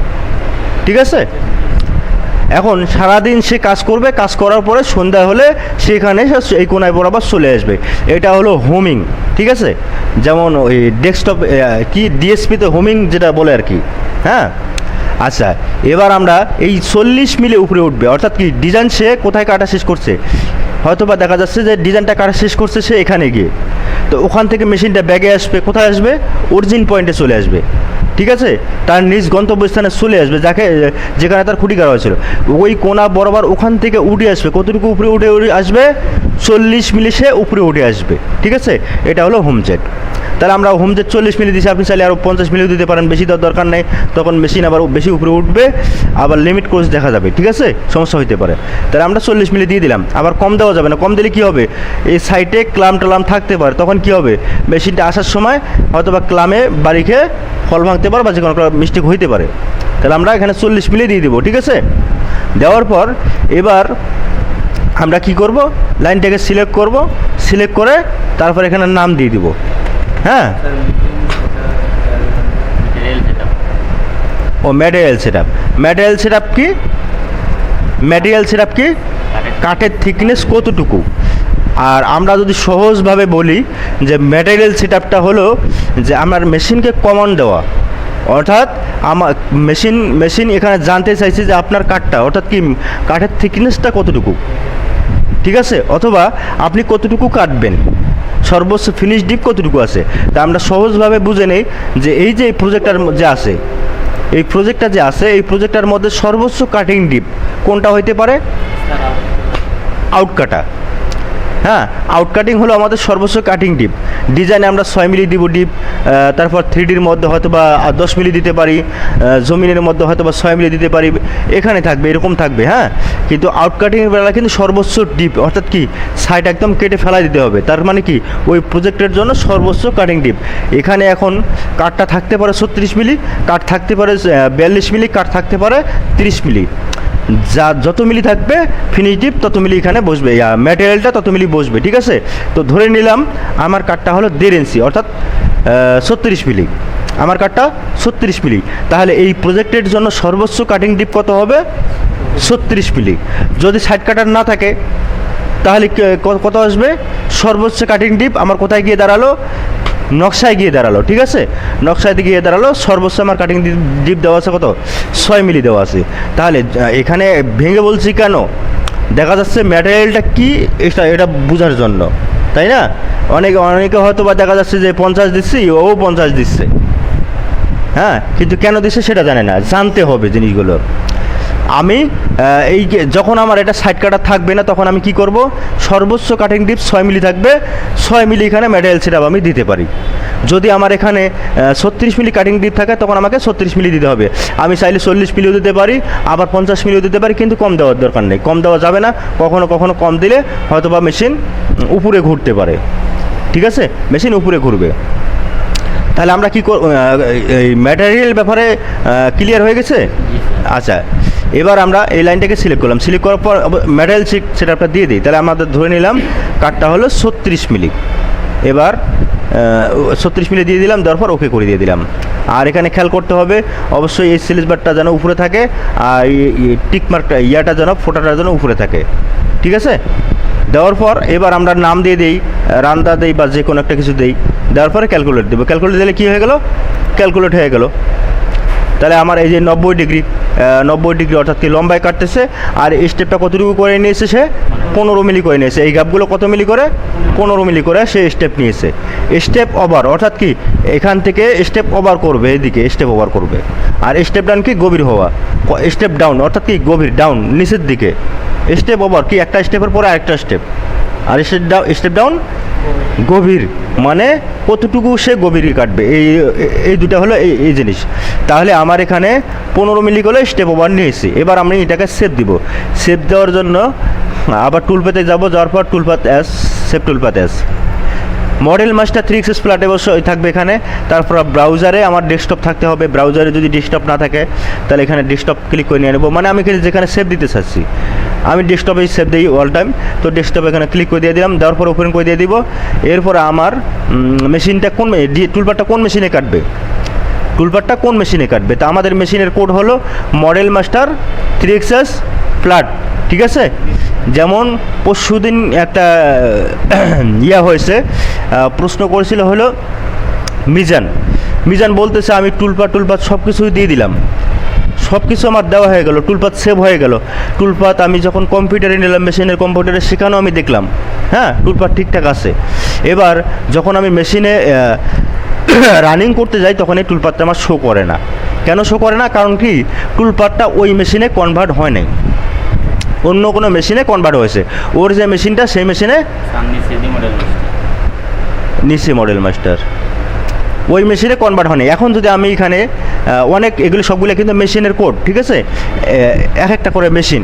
Speaker 1: ঠিক আছে। এখন সারাদিন সে কাজ করবে, কাজ করার পরে সন্ধ্যা হলে সেখানে এই কোনায় বরাবর চলে আসবে। এটা হলো হোমিং, ঠিক আছে। যেমন ওই ডেস্কটপ কি ডিএসপিতে হোমিং যেটা বলে আর কি, হ্যাঁ। আচ্ছা, এবার আমরা এই 40 মিলি উপরে উঠবে, অর্থাৎ কি ডিজাইন সে কোথায় কাটা শেষ করছে, হয়তো বা দেখা যাচ্ছে যে ডিজাইনটা কাটা শেষ করছে সে এখানে গিয়ে, তো ওখান থেকে মেশিনটা ব্যাগে আসবে, কোথায় আসবে? অরিজিন পয়েন্টে চলে আসবে, ঠিক আছে। তার নিজ গন্তব্যস্থানে চলে আসবে, যেখানে তার খুঁটি গাড়া হয়েছিল, ওই কোনা বরাবর ওখান থেকে উঠে আসবে। কতটুকু উপরে উঠে আসবে? 40 মিলি সে উপরে উঠে আসবে, ঠিক আছে। এটা হলো হোম জেট। তাহলে আমরা হোম জেট 40 মিলি দিচ্ছি, আপনি চাইলে আরও 50 মিলিও দিতে পারেন, বেশি দেওয়ার দরকার নেই, তখন মেশিন আবার বেশি উপরে উঠবে, আবার লিমিট কোর্স দেখা যাবে, ঠিক আছে, সমস্যা হতে পারে। তাহলে আমরা 40 মিলি দিয়ে দিলাম। আবার কম দেওয়া যাবে না, কম দিলে কী হবে? এই সাইডে ক্লাম টালাম থাকতে পারে, তখন কী হবে? মেশিনটা আসার সময় হয়তো বা ক্লামে বাড়ি খেয়ে ফল ভাঙতে পারে বা যে কোনো মিস্টেক হইতে পারে। তাহলে আমরা এখানে 40 মিলি দিয়ে দেবো, ঠিক আছে। দেওয়ার পর এবার আমরা কি করব? লাইনটাকে সিলেক্ট করব, সিলেক্ট করে তারপর এখানে নাম দিয়ে দিব, হ্যাঁ। ও ম্যাটেরিয়াল সেটআপ কি? ম্যাটেরিয়াল সেটআপ কি? কাঠের থিকনেস কতটুকু। আর আমরা যদি সহজভাবে বলি যে ম্যাটেরিয়াল সেটআপটা হলো যে আমার মেশিনকে কমান্ড দেওয়া, অর্থাৎ আমার মেশিন এখানে জানতে চাইছে যে আপনার কাঠটা, অর্থাৎ কি কাঠের থিকনেসটা কতটুকু, ঠিক আছে, অথবা আপনি কতটুকু কাটবেন, সর্বোচ্চ ফিনিশ ডিপ কতটুকু আছে। তা আমরা সহজভাবে বুঝে নেই যে এই যে প্রজেক্টটার যে আছে, এই প্রজেক্টটার মধ্যে সর্বোচ্চ কাটিং ডিপ কোনটা হইতে পারে? আউট কাটা, হ্যাঁ। আউট কাটিং হলো আমাদের সর্বোচ্চ কাটিং ডিপ। ডিজাইনে আমরা 6 মিলি দিব ডিপ, তারপর 3Dর মধ্যে হয়তো বা 10 মিলি দিতে পারি, জমিনের মধ্যে হয়তো বা 6 মিলি দিতে পারি, এখানে থাকবে, এরকম থাকবে, হ্যাঁ। কিন্তু আউট কাটিংয়ের বেলা কিন্তু সর্বোচ্চ ডিপ, অর্থাৎ কি সাইড একদম কেটে ফেলাই দিতে হবে। তার মানে কি ওই প্রজেক্টের জন্য সর্বোচ্চ কাটিং ডিপ। এখানে এখন কাঠটা থাকতে পারে 36 মিলি, কাঠ থাকতে পারে 42 মিলি, কাঠ থাকতে পারে 30 মিলি। যত মিলি থাকবে ফিনিশ ডিপ তত মিলি এখানে বসবে, ম্যাটেরিয়ালটা তত মিলি বসবে, ঠিক আছে। তো ধরে নিলাম আমার কাঠটা হলো 1.5 ইঞ্চি, অর্থাৎ 36 মিলি, আমার কাঠটা 36 মিলি। তাহলে এই প্রজেক্টের জন্য সর্বোচ্চ কাটিং ডিপ কত হবে? 36 মিলি। যদি সাইড কাটার না থাকে তাহলে কত আসবে? সর্বোচ্চ কাটিং ডিপ আমার কোথায় গিয়ে দাঁড়ালো? নকশায় গিয়ে দাঁড়ালো, ঠিক আছে। নকশায় গিয়ে দাঁড়ালো, সর্বোচ্চ আমার কাটিং ডিপ দেওয়া আছে কত? 6 মিলি দেওয়া আছে। তাহলে এখানে ভেঙে বলছি কেন? দেখা যাচ্ছে ম্যাটেরিয়ালটা কি এটা বোঝার জন্য, তাই না। অনেকে হয়তো বা দেখা যাচ্ছে যে 50 দিচ্ছি, ও 50 দিচ্ছে, হ্যাঁ, কিন্তু কেন দিচ্ছে সেটা জানে না, জানতে হবে জিনিসগুলো। আমি এই যখন আমার এটা সাইড কাটার থাকবে না তখন আমি কি করব? সর্বোচ্চ কাটিং ডিপ 6 মিলি থাকবে, 6 মিলি এখানে ম্যাটেরিয়াল সেটআপ আমি দিতে পারি। যদি আমার এখানে 36 মিলি কাটিং ডিপ থাকে তখন আমাকে 36 মিলি দিতে হবে। আমি চাইলে 40 মিলিও দিতে পারি, আবার 50 মিলিও দিতে পারি, কিন্তু কম দেওয়ার দরকার নেই, কম দেওয়া যাবে না। কখনো কম দিলে হয়তো বা মেশিন উপরে ঘুরতে পারে, ঠিক আছে, মেশিন উপরে ঘুরবে। তাহলে আমরা কী এই ম্যাটেরিয়াল ব্যাপারে ক্লিয়ার হয়ে গেছে? আচ্ছা, এবার আমরা এই লাইনটাকে সিলেক্ট করলাম, সিলেক্ট করার পর ম্যাটেরিয়াল সেটআপটা দিয়ে দিই। তাহলে আমাদের ধরে নিলাম কাঠটা হলো 36 মিলি। এবার 36 মিলি দিয়ে দিলাম, দেওয়ার পর ওকে করে দিয়ে দিলাম। আর এখানে খেয়াল করতে হবে অবশ্যই এই সিলিজ বারটা যেন উপরে থাকে, আর টিক মার্কটা যেন ফোটাটা যেন উপরে থাকে, ঠিক আছে। দেওয়ার পর এবার আমরা নাম দিয়ে দিই, রান্দা দেই বা যে কোনো একটা কিছু দেই। দেওয়ার পরে ক্যালকুলেট দেবো। ক্যালকুলেট দিলে কী হয়ে গেল? ক্যালকুলেট হয়ে গেল। তাহলে আমার এই যে 90 ডিগ্রি অর্থাৎ কি লম্বায় কাটতেছে, আর স্টেপটা কতটুকু করে নিয়েছে সে 15 মিলি করে নিয়েছে। এই গ্যাপগুলো কত মিলি করে 15 মিলি করে সে স্টেপ নিয়েছে। স্টেপ ওভার অর্থাৎ কি এখান থেকে স্টেপ ওভার করবে, এদিকে স্টেপ ওভার করবে। আর স্টেপ ডাউন কি গভীর হওয়া, স্টেপ ডাউন অর্থাৎ কি গভীর, ডাউন নিচের দিকে। স্টেপ ওভার কি একটা স্টেপের পরে আরেকটা স্টেপ, আর স্টেপ ডাউন গভীর মানে কতটুকু সে গভীরই কাটবে। এই দুটা হলো এই জিনিস। তাহলে আমার এখানে 15 মিলি করে স্টেপ ওভার নিয়েছি। এবার আমি এটাকে সেভ দিব। সেভ দেওয়ার জন্য আবার টুলপাতে যাব, যাওয়ার পর toolpath as, save toolpath as. Model master 3xs flat অবশ্যই থাকবে এখানে। তারপর ব্রাউজারে আমার ডেস্কটপ থাকতে হবে। ব্রাউজারে যদি ডেস্কটপ না থাকে তাহলে এখানে ডেস্কটপ ক্লিক করে নিয়ে নেবো। মানে আমি যেখানে সেভ দিতে চাচ্ছি, আমি ডেস্কটপেই সেভ দিই অল টাইম। তো ডেস্কটপ এখানে ক্লিক করে দিয়ে দিলাম, দেওয়ার পর ওপেন করে দিয়ে দিব। এরপর আমার মেশিনটা টুলবারটা কোন মেশিনে কাটবে, টুলবারটা কোন মেশিনে কাটবে। তা আমাদের মেশিনের কোড হলো মডেল মাস্টার 3xs ফ্ল্যাট, ঠিক আছে। যেমন পরশুদিন একটা হয়েছে, প্রশ্ন করেছিল হলো মিজান বলতেছে আমি টুলপাত সব কিছুই দিয়ে দিলাম, সব কিছু আমার দেওয়া হয়ে গেল, টুলপাত সেভ হয়ে গেল। টুলপাত আমি যখন কম্পিউটারে নিলাম, মেশিনের কম্পিউটারে শেখানো আমি দেখলাম, হ্যাঁ টুলপাত ঠিকঠাক আছে। এবার যখন আমি মেশিনে রানিং করতে যাই তখন এই টুলপাতটা আমার শো করে না। কেন শো করে না? কারণ কি টুলপাতটা ওই মেশিনে কনভার্ট হয় নাই, অন্য কোনো মেশিনে কনভার্ট হয়েছে। ওর যে মেশিনটা সেই মেশিনে নিচে মডেল মাস্টার ওই মেশিনে কনভার্ট হয়নি। এখন যদি আমি এখানে অনেক এগুলো সবগুলো কিন্তু মেশিনের কোড, ঠিক আছে, এক একটা করে মেশিন।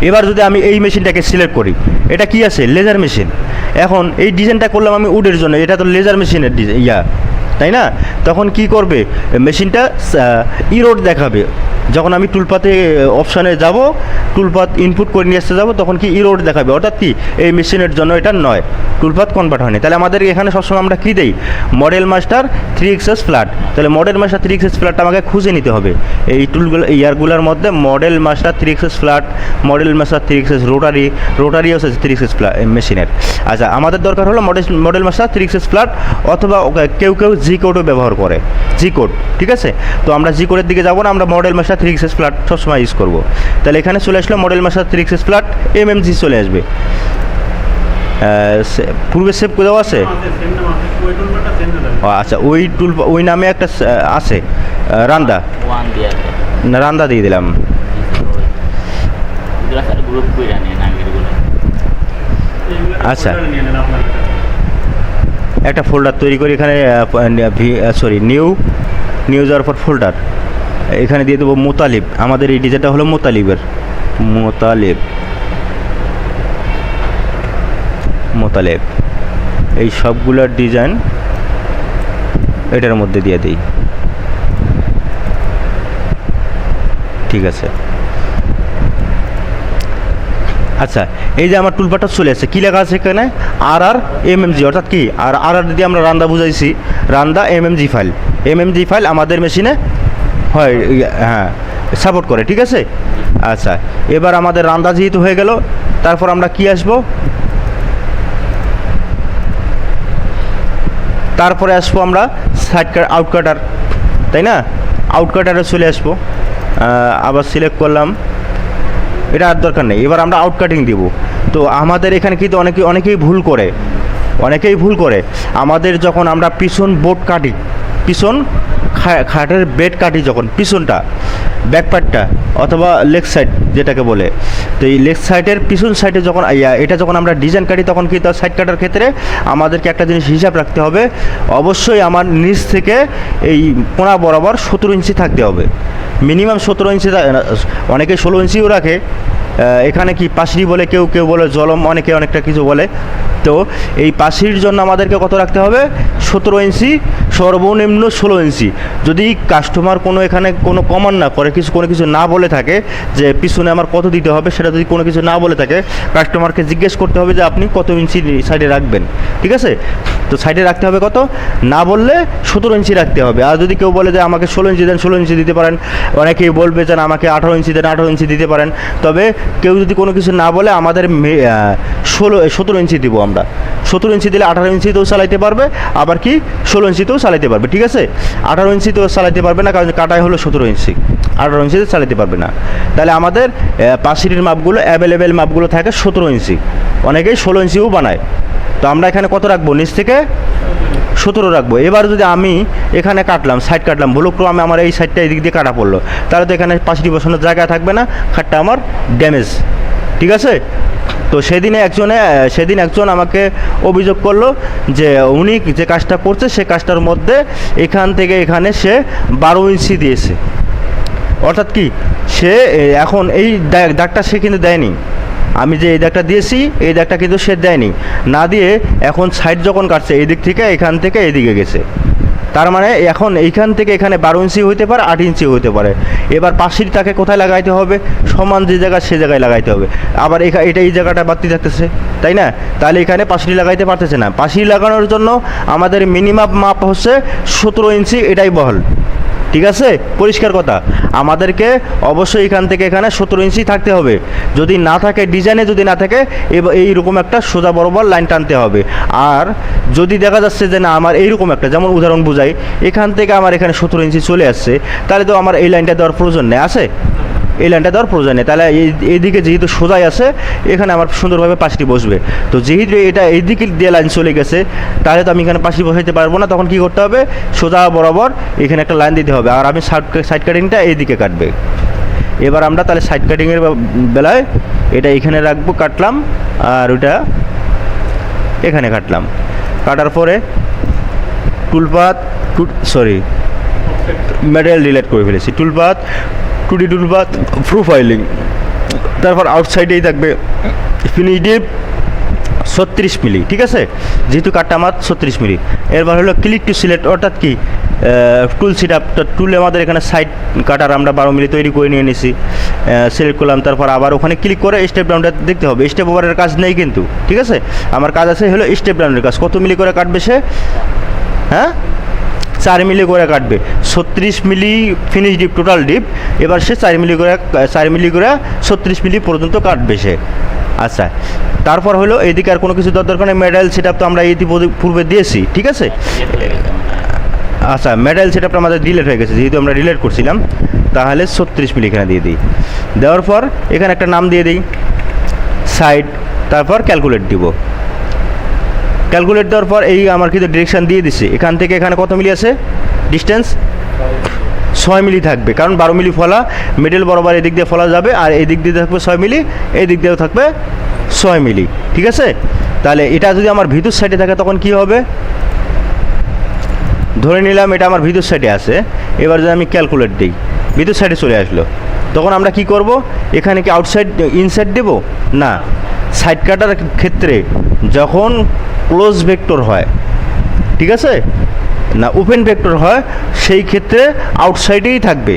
Speaker 1: এবার যদি আমি এই মেশিনটাকে সিলেক্ট করি, এটা কি আছে লেজার মেশিন। এখন এই ডিজাইনটা করলাম আমি উডের জন্য, এটা তো লেজার মেশিনের তাই না। তখন কি করবে মেশিনটা ইরোড দেখাবে। যখন আমি টুলপাতে অপশানে যাব, টুলপাত ইনপুট করে নিয়ে আসতে যাবো, তখন কি ইরোড দেখাবে, অর্থাৎ কি এই মেশিনের জন্য এটা নয়, টুলপাত কনভার্ট হয়নি। তাহলে আমাদের এখানে সবসময় আমরা কী দেই মডেল মাস্টার 3xs ফ্ল্যাট। তাহলে মডেল মাস্টার 3xs ফ্ল্যাটটা আমাকে খুঁজে নিতে হবে এই টুলগুলো ইয়ারগুলোর মধ্যে। Model master 3xs flat, model master 3xs রোটারিও আছে 3xs মেশিনের। আচ্ছা আমাদের দরকার হলো মডেল মাস্টার 3xs ফ্ল্যাট, অথবা কেউ জি কোডও ব্যবহার করে, জি কোড, ঠিক আছে। তো আমরা জি কোডের দিকে যাবো না, আমরা মডেল মাস্টার 3xs ফ্ল্যাট সবসময় ইউজ করবো। তাহলে এখানে চলে আসলো model master 3xs flat, MMG চলে আসবে। পূর্বে সেভ করে দেওয়া আছে, আচ্ছা ওই নামে একটা আছে রান্দা দিয়ে দিলাম। আচ্ছা একটা ফোল্ডার তৈরি করি এখানে, নিউ যাওয়ার পর ফোল্ডার এখানে দিয়ে দেবো মোতালিব। আমাদের এই ডিজাইনটা হলো মোতালিব। এই সবগুলোর ডিজাইন এটার মধ্যে দিয়ে দিই, ঠিক আছে। আচ্ছা এই যে আমার টুলবারটা চলে আসছে, কী লেখা আছে এখানে RRMMG, অর্থাৎ কি আর দিয়ে আমরা রান্দা বুঝাইছি, রান্দা এমএমজি ফাইল আমাদের মেশিনে হয়, হ্যাঁ সাপোর্ট করে, ঠিক আছে। আচ্ছা এবার আমাদের রান্দা যেহেতু হয়ে গেল, তারপর আমরা কি আসবো, তারপরে আসবো আমরা আউটকাটার, তাই না। আউটকাটারে চলে আসবো, আবার সিলেক্ট করলাম, এটা আর দরকার নেই। এবার আমরা আউটকাটিং দিব। তো আমাদের এখানে কিন্তু অনেকেই ভুল করে আমাদের যখন আমরা পিছন বোর্ড কাটি, পিছন খাটের বেড কাটি, যখন পিছনটা ব্যাক পার্টটা অথবা লেগ সাইড যেটাকে বলে, তো এই লেগ সাইডের পিছন সাইডে যখন এটা যখন আমরা ডিজাইন কাটি, তখন কিন্তু সাইড কাটার ক্ষেত্রে আমাদেরকে একটা জিনিস হিসাব রাখতে হবে, অবশ্যই আমার নিচ থেকে এই কোণা বরাবর 17 ইঞ্চি থাকতে হবে, মিনিমাম 17 ইঞ্চি। অনেকে 16 ইঞ্চিও রাখে, এখানে কি পাশরি বলে, কেউ বলে জলম, অনেকে অনেকটা কিছু বলে। তো এই পাশরির জন্য আমাদেরকে কত রাখতে হবে 17 ইঞ্চি, সর্বনিম্ন 16 ইঞ্চি। যদি কাস্টমার এখানে কোনো কমান না করে, কোনো কিছু না বলে থাকে যে পিছনে আমার কত দিতে হবে, সেটা যদি কোনো কিছু না বলে থাকে, কাস্টমারকে জিজ্ঞেস করতে হবে যে আপনি কত ইঞ্চি সাইডে রাখবেন, ঠিক আছে। তো সাইডে রাখতে হবে কত, না বললে 17 ইঞ্চি রাখতে হবে। আর যদি কেউ বলে যে আমাকে 16 ইঞ্চি দেন, 16 ইঞ্চি দিতে পারেন। অনেকেই বলবে যে আমাকে 18 ইঞ্চি দেন, 18 ইঞ্চি দিতে পারেন। তবে কেউ যদি কোনো কিছু না বলে আমাদের 17 ইঞ্চি দিব আমরা। 17 ইঞ্চি দিলে 18 ইঞ্চিতেও চালাইতে পারবে, আবার কি 16 ইঞ্চিতেও চালাইতে পারবে, ঠিক আছে। 18 ইঞ্চিতেও চালাইতে পারবে না, কারণ কাটাই হলো 17 ইঞ্চি, 18 ইঞ্চিতে চালাতে পারবে না। তাহলে আমাদের পাঁচিলের মাপগুলো অ্যাভেলেবেল মাপগুলো থাকে 17 ইঞ্চি, অনেকেই 16 ইঞ্চিও বানায়। তো আমরা এখানে কত রাখবো, নিচ থেকে 17 রাখবো। এবার যদি আমি এখানে কাটলাম, সাইড কাটলাম, ভুলক্রমে আমার এই সাইডটা এদিক দিয়ে কাটা পড়লো, তাহলে তো এখানে পাঁচিল বসানোর জায়গা থাকবে না, খাটটা আমার ড্যামেজ, ঠিক আছে। তো সেদিন একজন আমাকে অভিযোগ করলো যে উনি যে কাজটা করছে সে কাজটার মধ্যে এখান থেকে এখানে সে 12 ইঞ্চি দিয়েছে। অর্থাৎ কি, সে এখন এই দাগটা সে কিন্তু দেয়নি, আমি যে এই দাগটা দিয়েছি এই দাগটা কিন্তু সে দেয়নি, না দিয়ে এখন সাইড যখন কাটছে এই দিক থেকে এখান থেকে এদিকে গেছে। তার মানে এখন এইখান থেকে এখানে 12 ইঞ্চি হইতে পারে, 8 ইঞ্চি হইতে পারে। এবার পাঁচিল তাকে কোথায় লাগাইতে হবে, সমান যে জায়গা সে জায়গায় লাগাইতে হবে। আবার এটা এই জায়গাটা বাড়তি থাকতেছে, তাই না, তাহলে এখানে পাঁচিল লাগাইতে পারতেছে না। পাঁচিল লাগানোর জন্য আমাদের মিনিমাম মাপ হচ্ছে 17 ইঞ্চি, এটাই বহল, ঠিক আছে, পরিষ্কার কথা। আমাদেরকে অবশ্যই এখান থেকে এখানে 17 ইঞ্চি থাকতে হবে। যদি না থাকে, ডিজাইনে যদি না থাকে, এইরকম একটা সোজা বরাবর লাইন টানতে হবে। আর যদি দেখা যাচ্ছে যে না আমার এইরকম একটা, যেমন উদাহরণ বুঝাই, এখান থেকে আমার এখানে 17 ইঞ্চি চলে আসছে, তাহলে তো আমার এই লাইনটা দেওয়ার প্রয়োজন নেই, আছে এই লাইনটা দেওয়ার প্রয়োজন নেই। তাহলে এইদিকে যেহেতু সোজাই আছে, এখানে আমার সুন্দরভাবে পাঁচটি বসবে। তো যেহেতু এটা এইদিকে দিয়ে লাইন চলে গেছে, তাহলে তো আমি এখানে পাঁচটি বসাইতে পারবো না। তখন কী করতে হবে, সোজা বরাবর এখানে একটা লাইন দিতে হবে। আর আমি সাইড কাটিংটা এইদিকে কাটবে। এবার আমরা তাহলে সাইড কাটিংয়ের বেলায় এটা এখানে রাখবো, কাটলাম, আর ওইটা এখানে কাটলাম। কাটার পরে টুলপাত ম্যাটেরিয়াল ডিলিট করে ফেলেছি। টুলপাত 2D টুলপাত, প্রোফাইলিং, তারপর আউটসাইডেই থাকবে ফিনিশ ডিপ 36 মিলি, ঠিক আছে, যেহেতু কাটটা আমার 36 মিলি। এরপর হলো ক্লিক টু সিলেক্ট, অর্থাৎ কি টুল সিট আপ, টুলে আমাদের এখানে সাইড কাটার আমরা 12 মিলি তৈরি করে নিয়ে নিয়েছি, সিলেক্ট করলাম। তারপর আবার ওখানে ক্লিক করে স্টেপ ডাউনটা দেখতে হবে। স্টেপ ওভারের কাজ নেই কিন্তু, ঠিক আছে, আমার কাজ আছে হলো স্টেপ ডাউনের কাজ। কত মিলি করে কাটবে সে, হ্যাঁ 4 মিলি করে কাটবে। 36 মিলি ফিনিশ ডিপ, টোটাল ডিপ। এবার সে 4 মিলি করে 36 মিলি পর্যন্ত কাটবে সে। আচ্ছা, তারপর হলো এইদিকে আর কোনো কিছু দরকার নেই। মেডাল সেট আপ তো আমরা পূর্বে দিয়েছি, ঠিক আছে। আচ্ছা, মেডাল সেট আপটা আমাদের ডিলেট হয়ে গেছে, যেহেতু আমরা ডিলেট করছিলাম, তাহলে 36 মিলি এখানে দিয়ে দিই। দেওয়ার পর এখানে একটা নাম দিয়ে দিই, সাইড, তারপর ক্যালকুলেট দিব। ক্যালকুলেট দেওয়ার পর এই আমার কিন্তু ডিরেকশান দিয়ে দিচ্ছে। এখান থেকে এখানে কত মিলি আছে ডিস্টেন্স, 6 মিলি থাকবে, কারণ 12 মিলি ফলা মিডল বরাবর এদিক দিয়ে ফলা যাবে, আর এই দিক দিয়ে থাকবে 6 মিলি, এই দিক দিয়েও থাকবে 6 মিলি, ঠিক আছে। তাহলে এটা যদি আমার ভিতর সাইডে থাকে তখন কি হবে, ধরে নিলাম এটা আমার ভিতর সাইডে আছে। এবার যদি আমি ক্যালকুলেট দিই, ভিতর সাইডে চলে আসলো, তখন আমরা কি করব, এখানে কি আউটসাইড ইনসাইড দেব না। সাইড কাটার ক্ষেত্রে যখন ক্লোজ ভেক্টর হয়, ঠিক আছে, না ওপেন ভেক্টর হয়, সেই ক্ষেত্রে আউটসাইডেই থাকবে।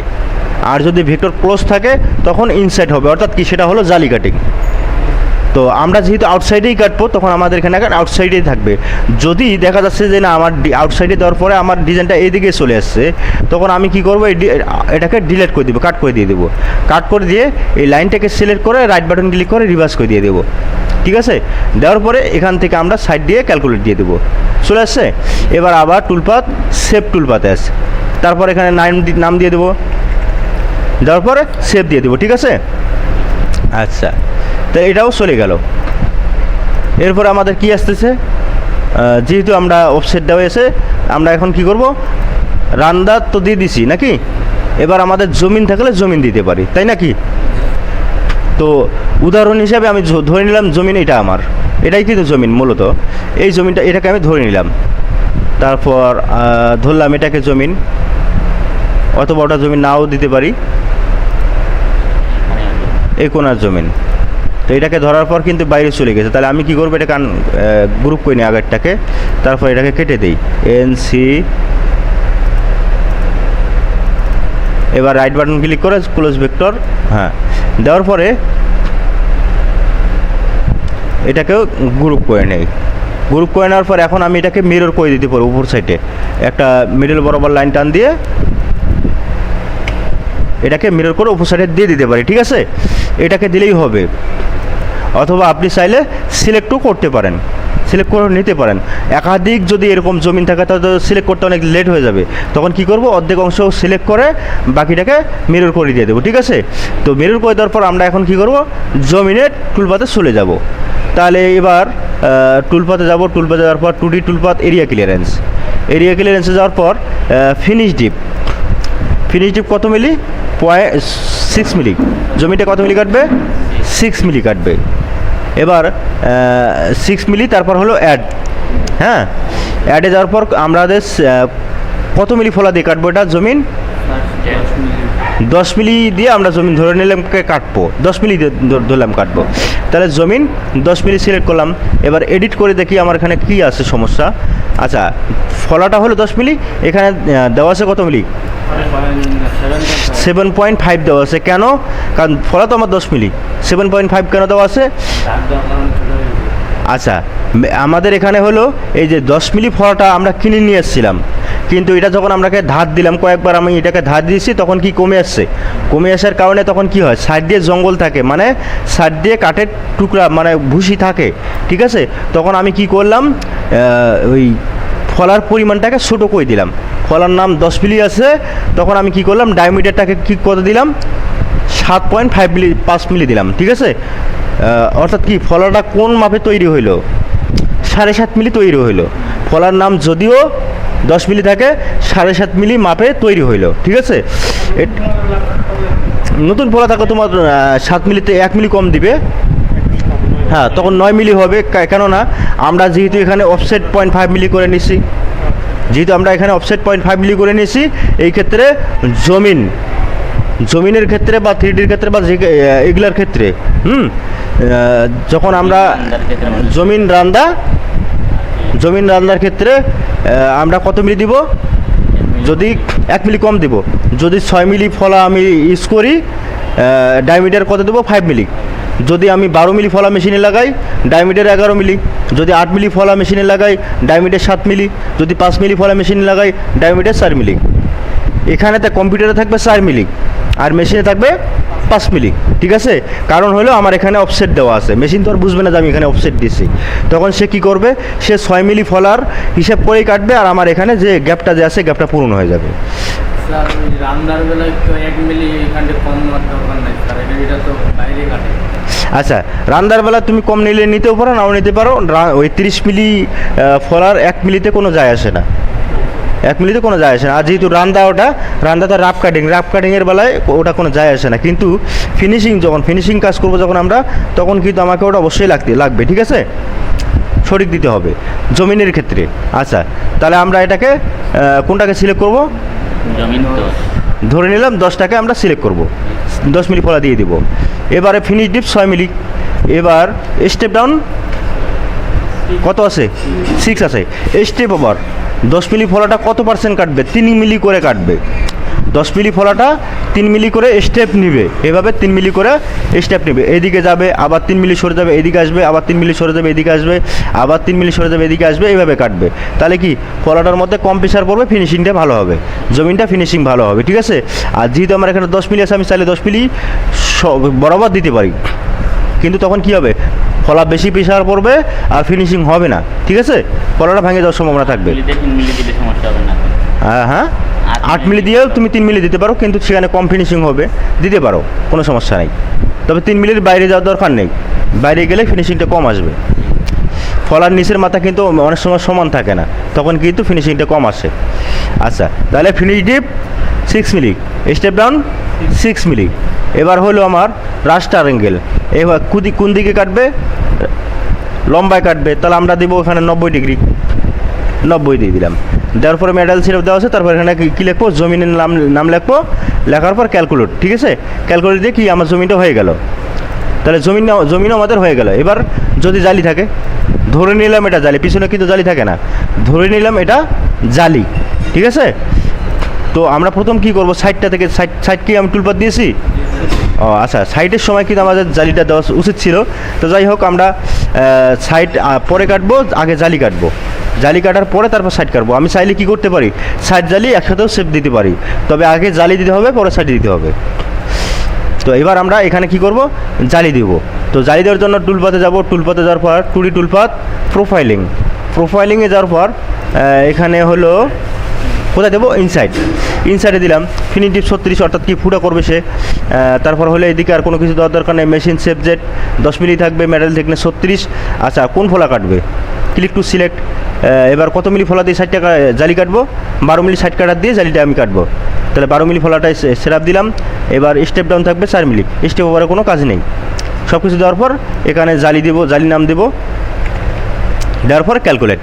Speaker 1: আর যদি ভেক্টর ক্লোজ থাকে তখন ইনসাইড হবে, অর্থাৎ কি, সেটা হলো জালি কাটিং। তো আমরা যেহেতু আউটসাইডেই কাটবো, তখন আমাদের এখানে আউটসাইডেই থাকবে। যদি দেখা যাচ্ছে যে না আমার আউটসাইডে দেওয়ার পরে আমার ডিজাইনটা এইদিকে চলে আসছে, তখন আমি কি করব, এটাকে ডিলিট করে দেবো, কাট করে দিয়ে দেবো। কাট করে দিয়ে এই লাইনটাকে সিলেক্ট করে রাইট বাটন ক্লিক করে রিভার্স করে দিয়ে দেবো, ঠিক আছে। দেওয়ার পরে এখান থেকে আমরা সাইড দিয়ে ক্যালকুলেট দিয়ে দেবো, চলে আসছে। এবার আবার টুলপাত, সেভ টুলপাতে আসছে, তারপর এখানে নাম দিয়ে দেবো, দেওয়ার পরে সেভ দিয়ে দেবো, ঠিক আছে। আচ্ছা, তো এটাও চলে গেল। এরপর আমাদের কি আসতেছে, যেহেতু আমরা অফসেট দেওয়া এসে আমরা এখন কি করব, রান্দার তো দিয়ে দিছি নাকি, এবার আমাদের জমিন থাকলে জমিন দিতে পারি, তাই নাকি। তো উদাহরণ হিসাবে আমি ধরে নিলাম জমিন এটা আমার, এটাই কিন্তু জমিন মূলত, এই জমিনটা, এটাকে আমি ধরে নিলাম। তারপর ধরলাম এটাকে জমিন, অথবা ওটা জমিন নাও দিতে পারি, এই কোনার জমিন। তো এটাকে ধরার পর কিন্তু বাইরে চলে গেছে, তাহলে আমি কি করবো, এটাকে গ্রুপ করে নিই আগেরটাকে, তারপর এটাকে কেটে দিই, NC। এবার রাইট বাটন ক্লিক করে ক্লোজ ভেক্টর, হ্যাঁ, দেওয়ার পরে এটাকেও গ্রুপ করে নেই। গ্রুপ করে নেওয়ার পর এখন আমি এটাকে মিরর করে দিতে পারবো, উপর সাইডে একটা মিডল বরাবর লাইন টান দিয়ে এটাকে মিরর করে উপর সাইডে দিয়ে দিতে পারি, ঠিক আছে? এটাকে দিলেই হবে, অথবা আপনি চাইলে সিলেক্টও করতে পারেন, সিলেক্ট করে নিতে পারেন। একাধিক যদি এরকম জমিন থাকে তাহলে সিলেক্ট করতে অনেক লেট হয়ে যাবে, তখন কি করব, অর্ধেক অংশ সিলেক্ট করে বাকিটাকে মিরর করে দিয়ে দেবো, ঠিক আছে? তো মিরর করে দেওয়ার পর আমরা এখন কি করব, জমিনের টুলপাতে চলে যাব। তাহলে এবার টুলপাতে যাব, টুলপাতে যাওয়ার পর 2D টুলপাত এরিয়া ক্লিয়ারেন্সে যাওয়ার পর ফিনিশ ডিপ কত মিলি, 6 মিলি। জমিটা কত মিলি কাটবে, 6 মিলি কাটবে। এবার 6 মিলি, তারপর হলো অ্যাড, হ্যাঁ, অ্যাডে যাওয়ার পর আমাদের কত মিলি ফলা দিয়ে কাটবো এটা, জমিন 10 মিলি দিয়ে আমরা জমিন ধরে নিলাম কাটবো, 10 মিলি ধরলাম কাটবো। তাহলে জমিন 10 মিলি সিলেক্ট করলাম। এবার এডিট করে দেখি আমার এখানে কী আছে সমস্যা। আচ্ছা, ফলাটা হলো 10 মিলি, এখানে দেওয়া আছে কত মিলি, 7.5 দেওয়া আছে। কেন? কারণ ফলা তো আমার 10 মিলি, 7.5 কেন দেওয়া আছে? আচ্ছা, আমাদের এখানে হলো এই যে 10 মিলি ফলাটা আমরা কিনে নিয়ে এসেছিলাম, কিন্তু এটা যখন আমরাকে ধার দিলাম, কয়েকবার আমি এটাকে ধার দিয়েছি, তখন কি কমে আসার কারণে তখন কি হয়, সাইড দিয়ে জঙ্গল থাকে, মানে সাইড দিয়ে কাঠের টুকরা মানে ভুসি থাকে, ঠিক আছে? তখন আমি কি করলাম, ওই ফলার পরিমাণটাকে ছোটো করে দিলাম। ফলার নাম 10 মিলি আছে, তখন আমি কি করলাম, ডায়ামিটারটাকে কি কত দিলাম, 7.5 মিলি, 5 মিলি দিলাম, ঠিক আছে? অর্থাৎ কি, ফলাটা কোন মাপে তৈরি হইলো, 7.5 মিলি তৈরি হইলো। ফলার নাম যদিও 10 মিলি থাকে, 7.5 মিলি মাপে তৈরি হইলো, ঠিক আছে? নতুন ফলা থাকে তোমার 7 মিলিতে 1 মিলি কম দিবে, হ্যাঁ, তখন 9 মিলি হবে। কেননা আমরা যেহেতু এখানে অফসেট 0.5 মিলি করে নিছি, এই ক্ষেত্রে জমিনের ক্ষেত্রে বা 3Dর ক্ষেত্রে বা এগুলার ক্ষেত্রে যখন আমরা জমিন রান্দার ক্ষেত্রে আমরা কত মিলি দিব, যদি 1 মিলি কম দিব। যদি 6 মিলি ফলা আমি ইউজ করি, ডায়ামিটার কত দেবো, 5 মিলি। যদি আমি 12 মিলি ফলা মেশিনে লাগাই, ডায়ামিটার 11 মিলি। যদি 8 মিলি ফলা মেশিনে লাগাই, ডায়ামিটার 7 মিলি। যদি 5 মিলি ফলা মেশিনে লাগাই, ডায়ামিটার 4 মিলি। এখানেতে কম্পিউটারে থাকবে 4 মিলি আর মেশিনে থাকবে 5 মিলি, ঠিক আছে? কারণ হলো আমার এখানে অফসেট দেওয়া আছে, মেশিন তো আর বুঝবে না যে আমি এখানে অফসেট দিয়েছি। তখন সে কি করবে, সে 6 মিলি ফলার হিসাব করেই কাটবে, আর আমার এখানে যে গ্যাপটা যে আছে, গ্যাপটা পূরণ হয়ে যাবে। আচ্ছা, রান্নার বেলা তুমি কম নিলে নিতেও পারো, নাও নিতে পারো। ওই 30 মিলি ফলার 1 মিলিতে কোনো যায় আসে না, 1 মিলিতে কোনো যায় আসে না। আর যেহেতু রান্দাটা রাফ কাটিংয়ের বেলায় ওটা কোনো যায় আসে না, কিন্তু ফিনিশিং কাজ করবো যখন আমরা, তখন কিন্তু আমাকে ওটা অবশ্যই লাগবে, ঠিক আছে? সঠিক দিতে হবে জমিনের ক্ষেত্রে। আচ্ছা, তাহলে আমরা এটাকে কোনটাকে সিলেক্ট করব, ধরে নিলাম 10টাকে আমরা সিলেক্ট করব, 10 মিলি ফলা দিয়ে দিব। এবারে ফিনিশ ডিপ 6 মিলি। এবার স্টেপ ডাউন কত আছে, 6 আছে। স্টেপ ওভার 10 মিলি ফলাটা কত পার্সেন্ট কাটবে, 3 মিলি করে কাটবে। 10 মিলি ফলাটা 3 মিলি করে স্টেপ নিবে, এভাবে 3 মিলি করে স্টেপ নেবে। এদিকে যাবে, আবার 3 মিলি সরে যাবে, এদিকে আসবে, আবার 3 মিলি সরে যাবে, এদিকে আসবে, আবার 3 মিলি সরে যাবে, এদিকে আসবে, এইভাবে কাটবে। তাহলে কি, ফলাটার মধ্যে কম প্রেশার পড়বে, ফিনিশিংটা ভালো হবে, জমিনটা ফিনিশিং ভালো হবে, ঠিক আছে? আর যেহেতু আমার এখানে 10 মিলি আছে, আমি চাইলে 10 মিলি বরাবর দিতে পারি, কিন্তু তখন কি হবে, ফলা বেশি প্রেশার পড়বে আর ফিনিশিং হবে না, ঠিক আছে? ফলাটা ভেঙে যাওয়ার সম্ভাবনা থাকবে। হ্যাঁ, 8 মিলি দিয়েও তুমি 3 মিলি দিতে পারো, কিন্তু সেখানে কম ফিনিশিং হবে, দিতে পারো, কোনো সমস্যা নেই। তবে 3 মিলির বাইরে যাওয়ার দরকার নেই, বাইরে গেলে ফিনিশিংটা কম আসবে। ফলার নিচের মাথা কিন্তু অনেক সময় সমান থাকে না, তখন কিন্তু ফিনিশিংটা কম আসে। আচ্ছা, তাহলে ফিনিশ ডিপ 6 মিলি, স্টেপ ডাউন 6 মিলি। এবার হলো আমার রাস্টার অ্যাঙ্গেল। এবার কোন দিকে কাটবে, লম্বায় কাটবে, তাহলে আমরা দেবো এখানে 90 ডিগ্রি, 90 দিয়ে দিলাম। দেওয়ার পরে মেডাল সিরাপ দেওয়া আছে, তারপর এখানে কী লিখবো, জমিনের নাম লিখবো, লেখার পর ক্যালকুলেট, ঠিক আছে? ক্যালকুলেট দিয়ে কি আমার জমিনটা হয়ে গেল। তাহলে জমিনও আমাদের হয়ে গেল। এবার যদি জালি থাকে, ধরে নিলাম এটা জালি, পিছনে কিন্তু জালি থাকে না, ধরে নিলাম এটা জালি, ঠিক আছে? তো আমরা প্রথম কি করব, সাইডটা থেকে সাইড কি আমি টুলপাত দিয়েছি। ও আচ্ছা, সাইডের সময় কিন্তু আমাদের জালিটা দেওয়া উচিত ছিল। তো যাই হোক, আমরা সাইড পরে কাটবো, আগে জালি কাটবো। জালি কাটার পরে তারপর সাইড কাটবো। আমি চাইলে কী করতে পারি, সাইড জালি একসাথেও শেপ দিতে পারি, তবে আগে জালি দিতে হবে, পরে সাইড দিতে হবে। তো এবার আমরা এখানে কি করব, জালি দিব। তো জালি দেওয়ার জন্য টুলপাতে যাব, টুলপাতে যাওয়ার পর টুডি টুলপাত প্রোফাইলিংয়ে যাওয়ার পর এখানে হলো কোথায় দেবো, ইনসাইডে দিলাম। ফিনিটিভ 36 অর্থাৎ কি ফুটা করবে সে। তারপর হলে এদিকে আর কোনো কিছু দেওয়ার দরকার নেই। মেশিন শেপ জেট 10 মিলি থাকবে, মেটাল থিকনেস 36। আচ্ছা, কোন ফলা কাটবে, ক্লিক টু সিলেক্ট। এবার কত মিলি ফলা দিয়ে 60 টাকা জালি কাটবো, 12 মিলি 60 কাটার দিয়ে জালিটা আমি কাটবো। তাহলে 12 মিলি ফলাটাই সেটআপ দিলাম। এবার স্টেপ ডাউন থাকবে 4 মিলি, স্টেপ ওভারে কোনো কাজ নেই। সব কিছু দেওয়ার পর এখানে জালি দেবো, জালি নাম দেবো, দেওয়ার পর ক্যালকুলেট।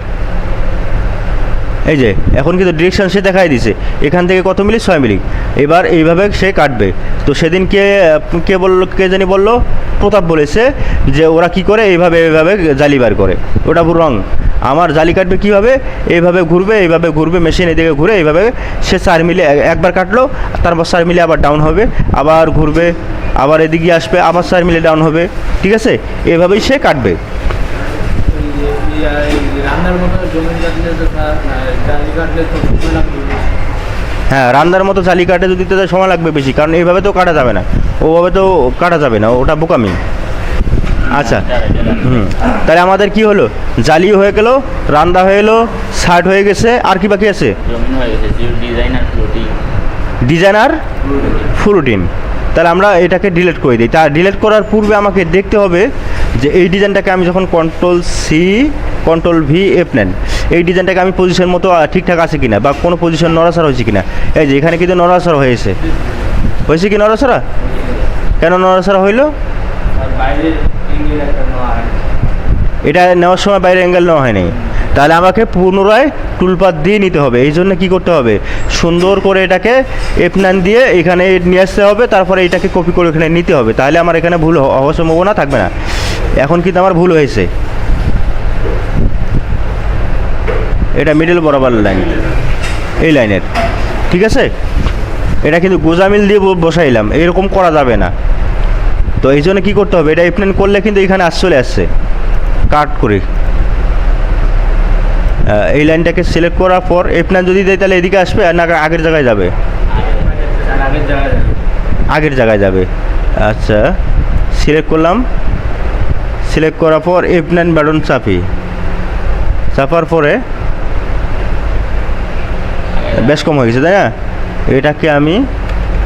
Speaker 1: এই যে এখন কিন্তু ডিরেকশন সে দেখাই দিছে, এখান থেকে কত মিলি, 6 মিলি। এবার এইভাবে সে কাটবে। তো সেদিন কে বললো, কে জানি বললো, প্রতাপ বলেছে যে ওরা কি করে এইভাবে জালি বার করে। ওটা রং। আমার জালি কাটবে কীভাবে, এইভাবে ঘুরবে মেশিন, এদিকে ঘুরে এইভাবে সে 4 মিলি একবার কাটলো, তারপর 4 মিলি আবার ডাউন হবে, আবার ঘুরবে, আবার এদিকে আসবে, আবার 4 মিলি ডাউন হবে। ঠিক আছে, এভাবেই সে কাটবে। হ্যাঁ, রান্নার মতো জালি কাটে যদি তাদের সময় লাগবে বেশি, কারণ এইভাবে তো কাটা যাবে না, ওভাবে তো কাটা যাবে না, ওটা বোকামি। আচ্ছা, তাহলে আমাদের কি হলো, জালি হয়ে গেল, রান্দা হয়ে গেলো, শার্ট হয়ে গেছে, আর কি বাকি আছে, ডিজাইনার ফ্লুটিন। তাহলে আমরা এটাকে ডিলিট করে দিই। তা ডিলিট করার পূর্বে আমাকে দেখতে হবে যে এই ডিজাইনটাকে আমি যখন Ctrl+C Ctrl+V F9, এই ডিজাইনটাকে আমি পজিশন মতো ঠিকঠাক আছে কিনা, বা কোনো পজিশন নড়াচড়া হয়েছে কিনা। এই যে এখানে কিন্তু নড়াচড়া হয়েছে কি নড়াচড়া, কেন নড়াচড়া হইলো, এটা নেওয়ার সময় বাইরে অ্যাঙ্গেল নেওয়া হয়নি। তাহলে আমাকে পুনরায় টুলপাত দিয়ে নিতে হবে। এই জন্য কী করতে হবে, সুন্দর করে এটাকে F9 দিয়ে এখানে নিয়ে আসতে হবে, তারপরে এটাকে কপি করে এখানে নিতে হবে। তাহলে আমার এখানে ভুল হওয়ার সম্ভাবনা থাকবে না। এখন কিন্তু আমার ভুল হয়েছে, এটা মিডল বরাবর লাইন, এই লাইনের। ঠিক আছে, এটা কিন্তু গোজামিল দিয়ে বসাইলাম, এরকম করা যাবে না। তো এই জন্য কী করতে হবে, এটা F9 করলে কিন্তু এখানে চলে আসছে কাট করে। এই লাইনটাকে সিলেক্ট করার পর F9 যদি দেয় তাহলে এদিকে আসবে, আর না আগের জায়গায় যাবে, আগের জায়গায় যাবে। আচ্ছা, সিলেক্ট করলাম, সিলেক্ট করার পর F9 বাটন চাপার পরে বেশ কম হয়ে গেছে, তাই না। এটাকে আমি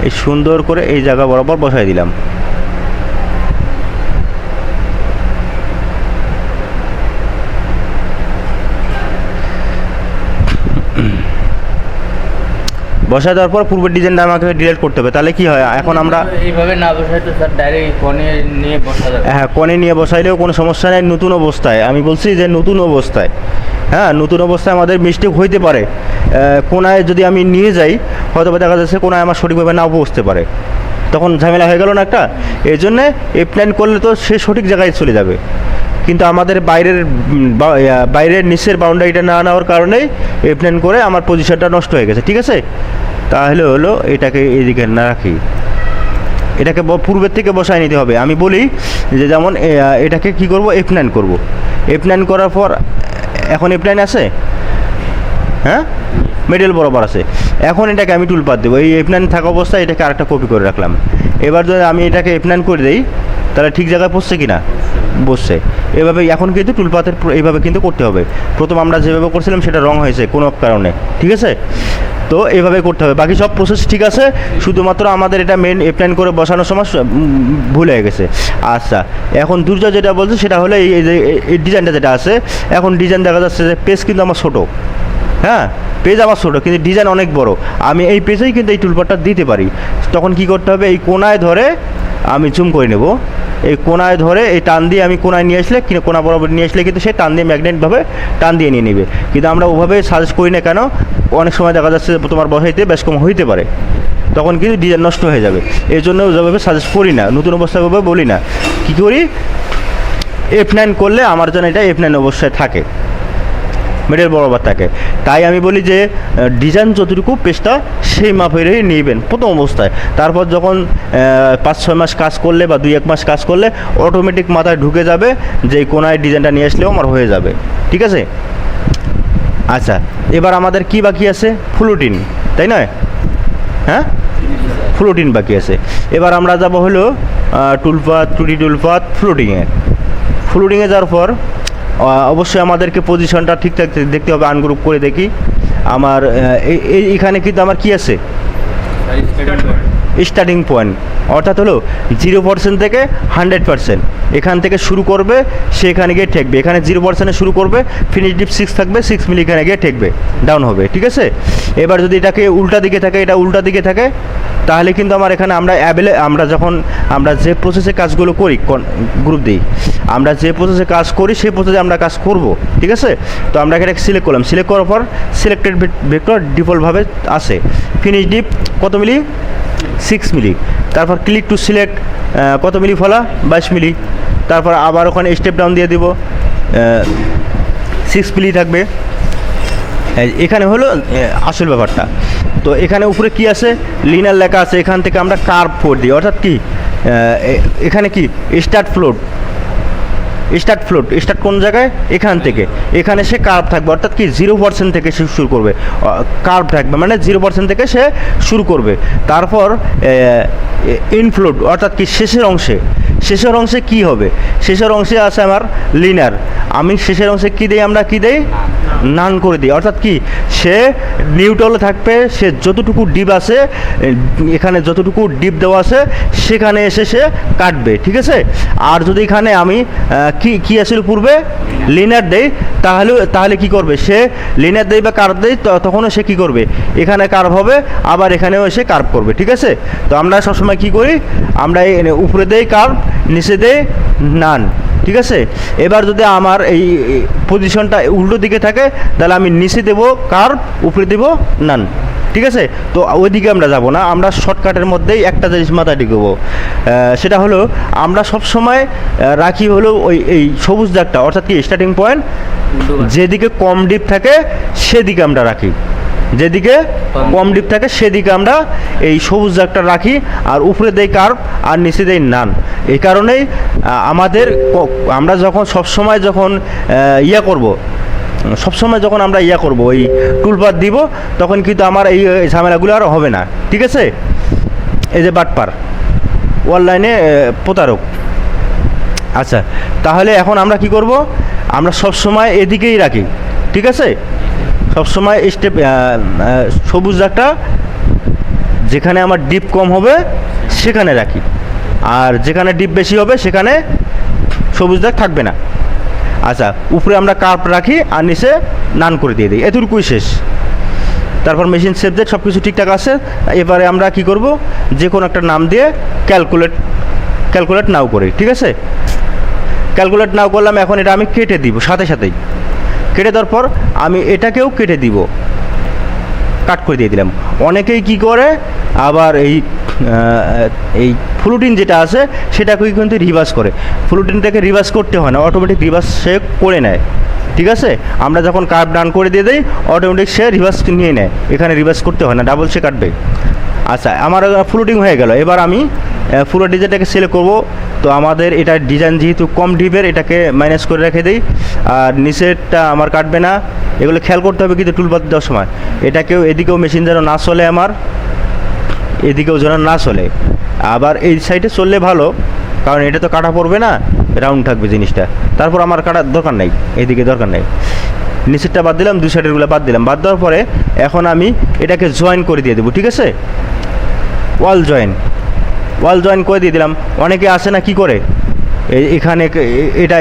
Speaker 1: এই সুন্দর করে এই জায়গা বরাবর বসাই দিলাম। বসায় দেওয়ার পর পূর্বের ডিজাইনটা আমাকে ডিলিট করতে হবে। তাহলে কি হয়, এখন আমরা
Speaker 2: এইভাবে না বসাই তো স্যার ডাইরেক্ট কোণে নিয়ে বসা যাবে।
Speaker 1: হ্যাঁ, কোণে নিয়ে বসাইলেও কোনো সমস্যা নেই। নতুন অবস্থায় আমি বলছি যে নতুন অবস্থায়, হ্যাঁ, নতুন অবস্থায় আমাদের মিস্টেক হইতে পারে। কোণায় যদি আমি নিয়ে যাই, হয়তো দেখা যাচ্ছে কোণায় আমার সঠিকভাবে নাও বসতে পারে, তখন ঝামেলা হয়ে গেল না একটা। এই জন্যে F9 করলে তো সে সঠিক জায়গায় চলে যাবে, কিন্তু আমাদের বাইরের নিচের বাউন্ডারিটা না নেওয়ার কারণেই F9 করে আমার পজিশনটা নষ্ট হয়ে গেছে। ঠিক আছে, তাহলে হলো এটাকে এদিকে না রাখি, এটাকে পূর্বের থেকে বসায় নিতে হবে। আমি বলি যে যেমন এটাকে কি করব, F9 করব। F9 করার পর এখন F9 আছে, হ্যাঁ, মিডল বরাবর আছে। এখন এটাকে আমি টুলপাত দেবো, এই F9 থাকা অবস্থায় এটাকে আরেকটা কপি করে রাখলাম। এবার যদি আমি এটাকে F9 করে দিই, তাহলে ঠিক জায়গায় পড়ছে কি না, বসছে। এভাবে এখন কিন্তু টুলপাতের এইভাবে কিন্তু করতে হবে। প্রথম আমরা যেভাবে করছিলাম সেটা রং হয়েছে কোনো কারণে। ঠিক আছে, তো এইভাবে করতে হবে। বাকি সব প্রসেস ঠিক আছে, শুধুমাত্র আমাদের এটা মেন F9 করে বসানোর সময় ভুল হয়ে গেছে। আচ্ছা, এখন দুর্জয় যেটা বলছে সেটা হলো এই ডিজাইনটা যেটা আছে, এখন ডিজাইন দেখা যাচ্ছে যে পেজ কিন্তু আমার ছোটো, হ্যাঁ, পেজ আমার ছোটো, কিন্তু ডিজাইন অনেক বড়। আমি এই পেজেই কিন্তু এই টুলপারটা দিতে পারি। তখন কি করতে হবে, এই কোণায় ধরে আমি জুম করে নেব, এই কোণায় ধরে এই টান দিয়ে আমি কোণায় নিয়ে আসলে, কিনা কোণা বরাবর নিয়ে আসলে কিন্তু সে টান দিয়ে ম্যাগনেটভাবে টান দিয়ে নিয়ে নেবে। কিন্তু আমরা ওভাবে সাজেস্ট করি না, কেন, অনেক সময় দেখা যাচ্ছে তোমার বসাইতে বেশ কম হইতে পারে, তখন কিন্তু ডিজাইন নষ্ট হয়ে যাবে। এই জন্য ওইভাবে সাজেস্ট করি না, নতুন অবস্থায় ওভাবে বলি না। কী করি, F9 করলে আমার জন্য এটা F9 অবস্থায় থাকে, মিডল বরাবর থাকে। তাই আমি বলি যে ডিজাইন যতটুকু পেজটা সেই মাপেরই নেবেন প্রথম অবস্থায়। তারপর যখন 5-6 মাস কাজ করলে বা 2-1 মাস কাজ করলে অটোমেটিক মাথায় ঢুকে যাবে যে কোনায় ডিজাইনটা নিয়ে আসলেও আমার হয়ে যাবে। ঠিক আছে, আচ্ছা, এবার আমাদের কি বাকি আছে? ফ্লুটিন, তাই নয়? হ্যাঁ, ফ্লুটিন বাকি আছে। এবার আমরা যাব হলো টুলপাত, টুডি টুলপাত, ফ্লুটিংয়ে যাওয়ার পর অবশ্যই আমাদেরকে পজিশনটা ঠিকঠাক দেখতে হবে। আনগ্রুপ করে দেখি আমার এইখানে কিন্তু আমার কি আছে? স্টার্টিং পয়েন্ট, অর্থাৎ হলো 0% থেকে 100%। এখান থেকে শুরু করবে, সে এখানে গিয়ে ঠেকবে। এখানে 0%-এ শুরু করবে, ফিনিশ ডিপ 6 থাকবে, 6 মিলি এখানে গিয়ে ঠেকবে, ডাউন হবে। ঠিক আছে, এবার যদি এটাকে উল্টা দিকে থাকে, এটা উল্টা দিকে থাকে, তাহলে কিন্তু আমার এখানে আমরা যখন আমরা যে প্রসেসে কাজগুলো করি, গ্রুপ দিই, আমরা যে প্রসেসে কাজ করি সেই প্রসেসে আমরা কাজ করব। ঠিক আছে, তো আমরা এটাকে সিলেক্ট করলাম। সিলেক্ট করার পর সিলেক্টেড ভেক্টর ডিফল্টভাবে আসে। ফিনিশ ডিপ কত মিলি? 6 মিলি। তারপর ক্লিক টু সিলেক্ট, কত মিলি ফলা? 22 মিলি। তারপর আবার ওখানে স্টেপ ডাউন দিয়ে দিব, 6 মিলি থাকবে। এখানে হলো আসল ব্যাপারটা। তো এখানে উপরে কি আছে? লিনার লেখা আছে। এখান থেকে আমরা কার্ভ করে দিই, অর্থাৎ কি এখানে কি স্টার্ট ফ্লোট, স্টার্ট কোন জায়গায়? এখান থেকে। এখানে সে কার্ভ থাকবে, অর্থাৎ কি 0% থেকে সে শুরু করবে। কার্ভ থাকবে মানে 0% থেকে সে শুরু করবে। তারপর ইনফ্লোট, অর্থাৎ কি শেষের অংশে কি হবে? শেষের অংশে আছে আমার লিনার। আমি শেষের অংশে কী দিই? আমরা কী দিই? নান করে দিই। অর্থাৎ কি সে নিউট্রালে থাকবে, সে যতটুকু ডিপ আছে, এখানে যতটুকু ডিপ দেওয়া আছে সেখানে এসে সে কাটবে। ঠিক আছে, আর যদি এখানে আমি কি আসলে পূর্বে লিনার দেই, তাহলে কি করবে? সে লিনার দেই বা কার্ভ দেই, তখনও সে কি করবে? এখানে কার্ভ হবে, আবার এখানেও এসে কার্ভ করবে। ঠিক আছে, তো আমরা সবসময় কি করি? আমরা উপরে দেই কার্ভ, নিচে দেই নান। ঠিক আছে, এবার যদি আমার এই পজিশনটা উল্টো দিকে থাকে, তাহলে আমি নিচে দেবো কার্ভ, উপরে দেবো নান। ঠিক আছে, তো ওইদিকে আমরা যাব না, আমরা শর্টকাটের মধ্যেই একটা জিনিস মাথায় ঢুকবো। সেটা হলো আমরা সবসময় রাখি হলো এই সবুজ দাগটা, অর্থাৎ কি স্টার্টিং পয়েন্ট যেদিকে কম ডিপ থাকে সেদিকে আমরা রাখি, যেদিকে কম ডিপ থাকে সেদিকে আমরা এই সবুজ দাগটা রাখি, আর উপরে দেই কার্ভ আর নিচে দেই নান। এই কারণেই আমরা যখন সবসময় যখন আমরা ওই টুলপাত দিব, তখন কিন্তু আমার এই ঝামেলাগুলো আর হবে না। ঠিক আছে, এই যে বাটপার, অনলাইনে প্রতারক। আচ্ছা, তাহলে এখন আমরা কি করব? আমরা সবসময় এদিকেই রাখি। ঠিক আছে, সবসময় সবুজ দাগটা যেখানে আমার ডিপ কম হবে সেখানে রাখি, আর যেখানে ডিপ বেশি হবে সেখানে সবুজ দাগ থাকবে না। আচ্ছা, উপরে আমরা কার্ভ রাখি আর নিচে নান করে দিয়ে দিই, এতটুকুই শেষ। তারপর মেশিন সেভ ডেট সব কিছু ঠিকঠাক আছে। এবারে আমরা কি করব? যে কোনো একটা নাম দিয়ে ক্যালকুলেট নাও করি। ঠিক আছে, ক্যালকুলেট নাও করলাম। এখন এটা আমি কেটে দিব, সাথেই কেটে দেওয়ার পর আমি এটাকেও কেটে দিব, কাট করে দিয়ে দিলাম। অনেকেই কি করে আবার এই ফ্লুটিন যেটা আছে সেটাকেই কিন্তু রিভার্স করে। ফ্লুটিনটাকে রিভার্স করতে হয় না, অটোমেটিক রিভার্স সে করে নেয়। ঠিক আছে, আমরা যখন কার্ভ ডান করে দিয়ে দিই, অটোমেটিক সে রিভার্স নিয়ে নেয়, এখানে রিভার্স করতে হয় না, ডাবল সে কাটবে। আচ্ছা, আমার ফ্লুটিং হয়ে গেল। এবার আমি পুরো ডিজাইনটাকে সিলেক্ট করব। তো আমাদের এটা ডিজাইন যেহেতু কম ডিপের, এটাকে মাইনাস করে রেখে দিই, আর নিচেরটা আমার কাটবে না। এগুলো খেয়াল করতে হবে কিন্তু টুলপাত দেওয়ার সময়। এদিকেও মেশিন যেন না চলে, আমার এদিকেও যেন না চলে। আবার এই সাইডে চললে ভালো, কারণ এটা তো কাটা পড়বে না, রাউন্ড থাকবে জিনিসটা। তারপর আমার কাটার দরকার নেই, এদিকে দরকার নেই। নিচেরটা বাদ দিলাম, দুই সাইডেরগুলো বাদ দিলাম। বাদ দেওয়ার পরে এখন আমি এটাকে জয়েন করে দিয়ে দেবো। ঠিক আছে, ওয়াল জয়েন করে দিয়ে দিলাম। অনেকে আসে না কি করে,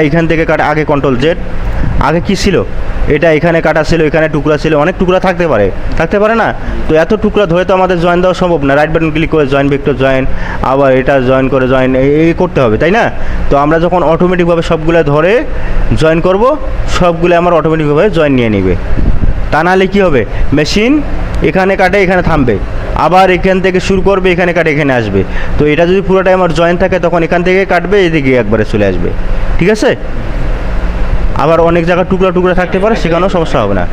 Speaker 1: এখান থেকে কাটা, আগে কন্ট্রোল জেড, আগে কি ছিল, এটা এখানে কাটা ছিল, এখানে টুকরা ছিল, অনেক টুকরা থাকতে পারে না। তো এত টুকরা ধরে তো আমাদের জয়েন দেওয়া সম্ভব না। রাইট বাটন ক্লিক করে জয়েন ভেক্টর জয়েন, আবার এটা জয়েন করে জয়েন, এই করতে হবে, তাই না? তো আমরা যখন অটোমেটিকভাবে সবগুলো ধরে জয়েন করব, সবগুলো আমার অটোমেটিকভাবে জয়েন নিয়ে নেবে। তা নাহলে কী হবে, মেশিন এখানে কাটে এখানে থামবে, আবার এখান থেকে শুরু করবে, এখানে কাটে এখানে আসবে। তো এটা যদি পুরোটাই আমার জয়েন থাকে, তখন এখান থেকে কাটবে, এদিকে একবারে চলে আসবে। ঠিক আছে, আবার অনেক জায়গায় টুকরা থাকতে পারে, সেখানেও সমস্যা হবে না।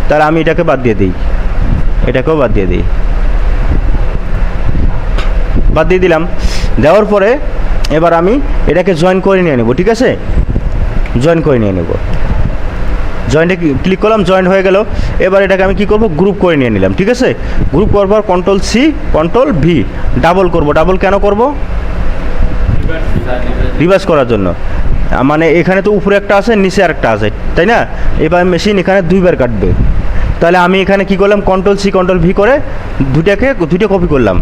Speaker 1: তাহলে আমি এটাকে বাদ দিয়ে দিই, এটাকেও বাদ দিয়ে দিই, বাদ দিয়ে দিলাম। দেওয়ার পরে এবার আমি এটাকে জয়েন করে নিয়ে নেব। ঠিক আছে, জয়েন করে নিয়ে নেব। জয়েন্টে ক্লিক করলাম, জয়েন্ট হয়ে গেল। এবার এটাকে আমি কী করব, গ্রুপ করে নিয়ে নিলাম, ঠিক আছে। গ্রুপ করার পর control C control V, double করব। ডাবল কেন করব? রিভার্স করার জন্য। মানে এখানে তো উপরে একটা আছে, নিচে আরেকটা আছে, তাই না? এবার মেশিন এখানে দুইবার কাটবে। তাহলে আমি এখানে কি করলাম, কন্ট্রোল সি কন্ট্রোল ভি করে দুইটা কপি করলাম।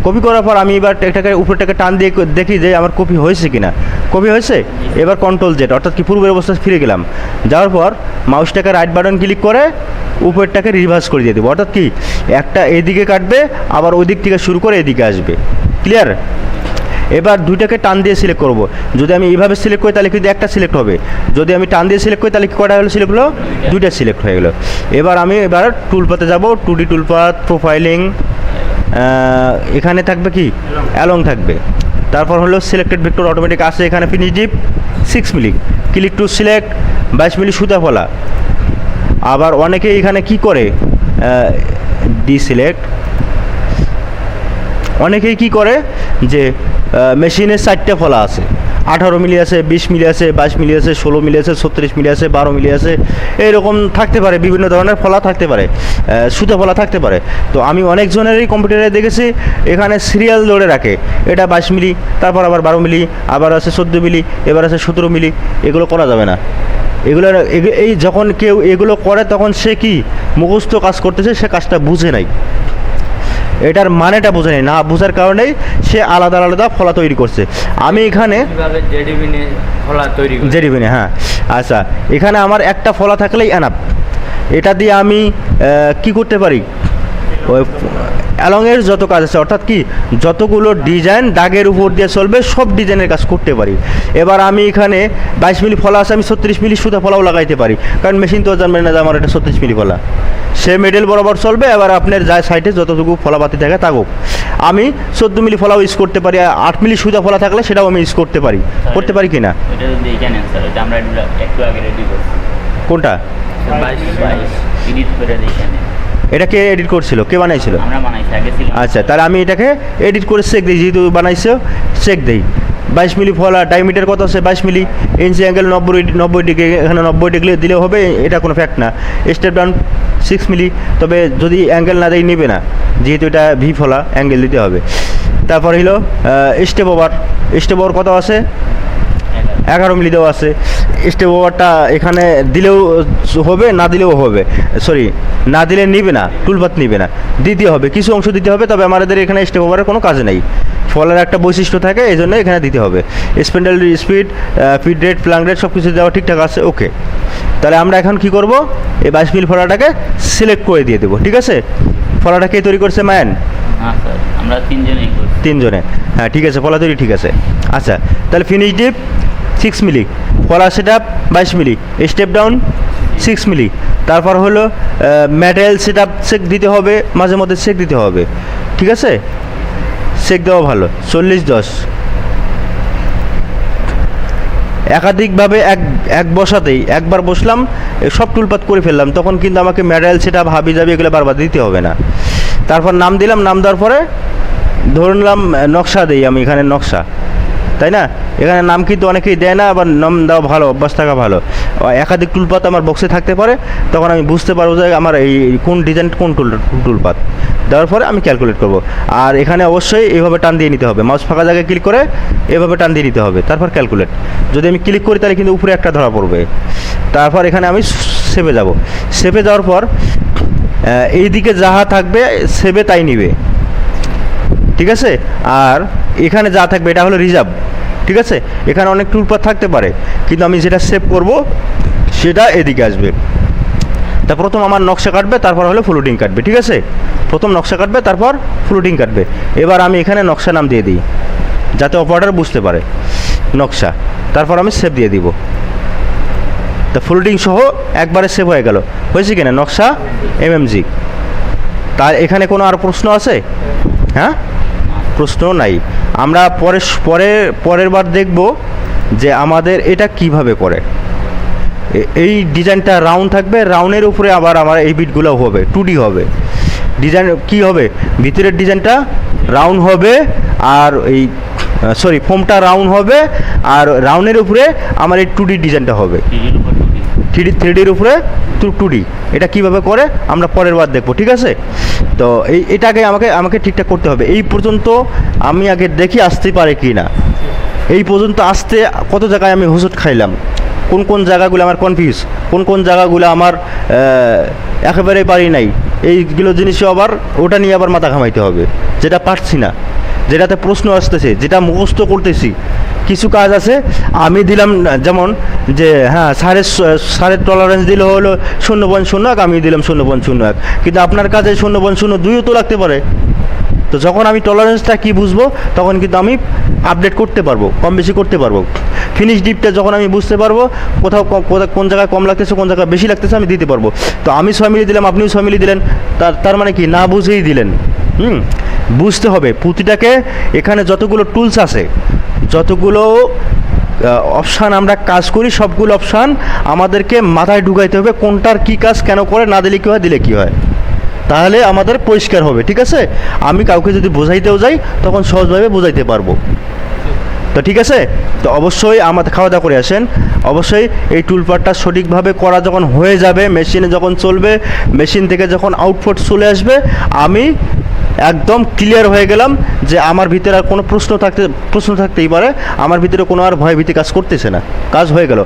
Speaker 1: কপি করার পর আমি এবার এটাকে উপরটাকে টান দিয়ে দেখি যে আমার কপি হয়েছে কিনা। কপি হয়েছে। এবার কন্ট্রোল জেড, অর্থাৎ কি পূর্বের অবস্থায় ফিরে গেলাম। যাওয়ার পর মাউসটাকে রাইট বাটন ক্লিক করে উপরটাকে রিভার্স করে দিয়ে দেবো, অর্থাৎ কি একটা এদিকে কাটবে, আবার ওই দিক থেকে শুরু করে এদিকে আসবে। ক্লিয়ার? এবার দুইটাকে টান দিয়ে সিলেক্ট করব। যদি আমি এইভাবে সিলেক্ট করি তাহলে কিন্তু একটা সিলেক্ট হবে, যদি আমি টান দিয়ে সিলেক্ট করি তাহলে কটা হলো সিলেক্ট হলো, দুইটা সিলেক্ট হয়ে গেলো। এবার আমি টুলপাতে যাব, 2D টুলপাত, প্রোফাইলিং, এখানে থাকবে কি অ্যালং থাকবে। তারপর হলো সিলেক্টেড ভেক্টর অটোমেটিক আছে, এখানে finish deep 6 milli, click to select 22 milli সুতা ফলা। আবার অনেকে এখানে কি করে, ডিসিলেক্ট, অনেকেই কি করে যে মেশিনে 4টে ফলা আছে, 18 মিলি আছে, 20 মিলি আছে, 22 মিলি আছে, 16 মিলি আছে, 36 মিলি আছে, 12 মিলি আছে, এইরকম থাকতে পারে, বিভিন্ন ধরনের ফলা থাকতে পারে, সুতা ফলা থাকতে পারে। তো আমি অনেকজনেরই কম্পিউটারে দেখেছি এখানে সিরিয়াল ধরে রাখে, এটা 22 মিলি, তারপর আবার 12 মিলি, আবার আছে 14 মিলি, এবার আছে 17 মিলি। এগুলো করা যাবে না। এগুলো এই যখন কেউ এগুলো করে তখন সে কি মুখস্থ কাজ করতেছে, সে কাজটা বুঝে নাই, এটার মানেটা বোঝে নেই, না বোঝার কারণেই সে আলাদা আলাদা ফলা তৈরি করছে। আমি এখানে জেডিবিনে, হ্যাঁ আচ্ছা, এখানে আমার একটা ফলা থাকলেই এনাফ। এটা দিয়ে আমি কি করতে পারি, ওই অ্যালংয়ের যত কাজ আছে, অর্থাৎ কি যতগুলো ডিজাইন দাগের উপর দিয়ে চলবে সব ডিজাইনের কাজ করতে পারি। এবার আমি এখানে 22 মিলি ফলা আছে, আমি 36 মিলি সুতা ফলাও লাগাইতে পারি, কারণ মেশিন তো জানবে না যে আমার এটা 36 মিলি ফলা। সে মিডল বরাবর চলবে। এবার আপনার যা সাইডে যতটুকু ফলাপাতি থাকে থাকুক, আমি 14 মিলি ফলাও ইউজ করতে পারি, 8 মিলি সুতা ফলা থাকলে সেটাও আমি ইউজ করতে পারি। করতে পারি কি না? কোনটা? এটা কে এডিট করছিল, কে বানাইছিল? আচ্ছা, তাহলে আমি এটাকে এডিট করে চেক দিই, যেহেতু বানাইছো চেক দিই। 22 মিলি ফলা, ডায়ামিটার কত আছে 22 মিলি, ইঞ্চি অ্যাঙ্গেল 90 ডিগ্রি, এখানে 90 ডিগ্রি দিলেও হবে, এটা কোনো ফ্যাক্ট না। স্টেপ ডাউন 6 মিলি, তবে যদি অ্যাঙ্গেল না দেয় নেবে না, যেহেতু এটা ভি ফলা, অ্যাঙ্গেল দিতে হবে। তারপর হলো স্টেপ ওভার, স্টেপ ওভার কত আছে 11 মিলি দেওয়া আছে। স্টেপ ওভারটা এখানে দিলেও হবে, না দিলেও হবে, সরি না দিলে নিবে না, টুলপাত নিবে না, দিতে হবে, কিছু অংশ দিতে হবে। তবে আমাদের এখানে স্টেপ ওভারের কোনো কাজ নেই, ফলের একটা বৈশিষ্ট্য থাকে, এই জন্য এখানে দিতে হবে। Spindle speed, feed rate, Planck rate সব কিছু দেওয়া ঠিকঠাক আছে, ওকে। তাহলে আমরা এখন কি করব, এই 22 মিলি ফলাটাকে সিলেক্ট করে দিয়ে দেবো, ঠিক আছে। ফলাটা কে তৈরি করছে, মায়ান?
Speaker 2: আমরা
Speaker 1: তিনজনে, হ্যাঁ ঠিক আছে, ফলা তৈরি ঠিক আছে। আচ্ছা, তাহলে ফিনিশ ডিপ 6 মিলি, ফলা সেট আপ 22 মিলি, স্টেপ ডাউন 6 মিলি। তারপর হলো ম্যাটেরিয়াল সেট আপ চেক দিতে হবে, মাঝে মধ্যে চেক দিতে হবে, ঠিক আছে, চেক দেওয়া ভালো। 40-10 একাধিকভাবে এক বসাতেই, একবার বসলাম সব টুলপাত করে ফেললাম, তখন কিন্তু আমাকে ম্যাটেরিয়াল সেট আপ হাবি যাবি এগুলো বারবার দিতে হবে না। তারপর নাম দিলাম, নাম দেওয়ার পরে ধরলাম নকশা দিই, আমি এখানে নকশা, তাই না? এখানে নাম কিন্তু অনেকেই দেয় না, আবার নাম দেওয়া ভালো, অভ্যাস থাকা ভালো। একাধিক টুলপাত আমার বক্সে থাকতে পারে, তখন আমি বুঝতে পারবো যে আমার এই কোন ডিজাইন কোন টুলপাত দেওয়ার পরে আমি ক্যালকুলেট করব। আর এখানে অবশ্যই এইভাবে টান দিয়ে নিতে হবে, মাউস ফাঁকা জায়গায় ক্লিক করে এভাবে টান দিয়ে নিতে হবে, তারপর ক্যালকুলেট। যদি আমি ক্লিক করি তাহলে কিন্তু উপরে একটা ধরা পড়বে। তারপর এখানে আমি সেভে যাব, সেভে যাওয়ার পর এইদিকে যাহা থাকবে সেভে তাই নিবে, ঠিক আছে। আর এখানে যা থাকবে এটা হলো রিজার্ভ, ঠিক আছে। এখানে অনেক টুলপাত থাকতে পারে, কিন্তু আমি যেটা সেভ করব সেটা এদিকে আসবে। তা প্রথম আমার নকশা কাটবে, তারপর হলো ফ্লোটিং কাটবে, ঠিক আছে। প্রথম নকশা কাটবে, তারপর ফ্লোটিং কাটবে। এবার আমি এখানে নকশা নাম দিয়ে দিই, যাতে অপারেটর বুঝতে পারে নকশা। তারপর আমি সেভ দিয়ে দিব। তা ফ্লোটিং সহ একবারে সেভ হয়ে গেল, হয়েছে কিনা নকশা এমএমজি। তার এখানে কোনো আর প্রশ্ন আছে? হ্যাঁ, প্রশ্ন নাই। আমরা পরের বার দেখব যে আমাদের এটা কিভাবে করে। এই ডিজাইনটা রাউন্ড থাকবে, রাউন্ডের উপরে আবার আমার এই বিটগুলো হবে 2D হবে। ডিজাইন কি হবে, ভিতরের ডিজাইনটা রাউন্ড হবে, আর এই ফোমটা রাউন্ড হবে, আর রাউন্ডের উপরে আমার এই 2D ডিজাইনটা হবে, থ্রিডির উপরে 2D এটা কিভাবে করে আমরা পরের বার দেখবো, ঠিক আছে? তো এটাকে আমাকে ঠিকঠাক করতে হবে। এই পর্যন্ত আমি আগে দেখি আসতে পারে কি না। এই পর্যন্ত আসতে কত জায়গায় আমি হুজুট খাইলাম, কোন জায়গাগুলো আমার কনফিউজ, কোন জায়গাগুলো আমার একেবারেই পারি নাই, এইগুলো জিনিসও আবার ওটা নিয়ে আবার মাথা ঘামাইতে হবে, যেটা পারছি না, যেটাতে প্রশ্ন আসতেছে, যেটা মুখস্থ করতেছি। কিছু কাজ আছে আমি দিলাম, যেমন যে হ্যাঁ সারের টলারেন্স দিলে হলো 0.01, আমি দিলাম 0.01, কিন্তু আপনার কাছে 0.02ও তো লাগতে পারে। তো যখন আমি টলারেন্সটা কি বুঝবো তখন কিন্তু আমি আপডেট করতে পারবো, কম বেশি করতে পারবো। ফিনিশ ডিপটা যখন আমি বুঝতে পারবো কোথাও কোন জায়গায় কম লাগতেছে, কোন জায়গায় বেশি লাগতেছে, আমি দিতে পারবো। তো আমি 6 মিলি দিলাম, আপনিও 6 মিলি দিলেন, তার মানে কি না বুঝেই দিলেন। বুঝতে হবে পুঁতিটাকে। এখানে যতগুলো টুলস আছে, যতগুলো অপশান আমরা কাজ করি, সবগুলো অপশান আমাদেরকে মাথায় ঢুকাইতে হবে, কোনটার কী কাজ কেন করে, না দিলে কী হয়, দিলে কী হয়, তাহলে আমাদের পরিষ্কার হবে, ঠিক আছে? আমি কাউকে যদি বোঝাইতেও যাই তখন সহজভাবে বোঝাইতে পারবো। তো ঠিক আছে, তো অবশ্যই আমাদের খাওয়া দাওয়া করে আসেন। অবশ্যই এই টুলপারটা সঠিকভাবে করা যখন হয়ে যাবে, মেশিনে যখন চলবে, মেশিন থেকে যখন আউটপুট চলে আসবে, আমি একদম ক্লিয়ার হয়ে গেলাম যে আমার ভিতরে আর কোনো প্রশ্ন থাকতেই পারে, আমার ভিতরে কোনো আর ভয় ভীতি কাজ করতেছে না, কাজ হয়ে গেল।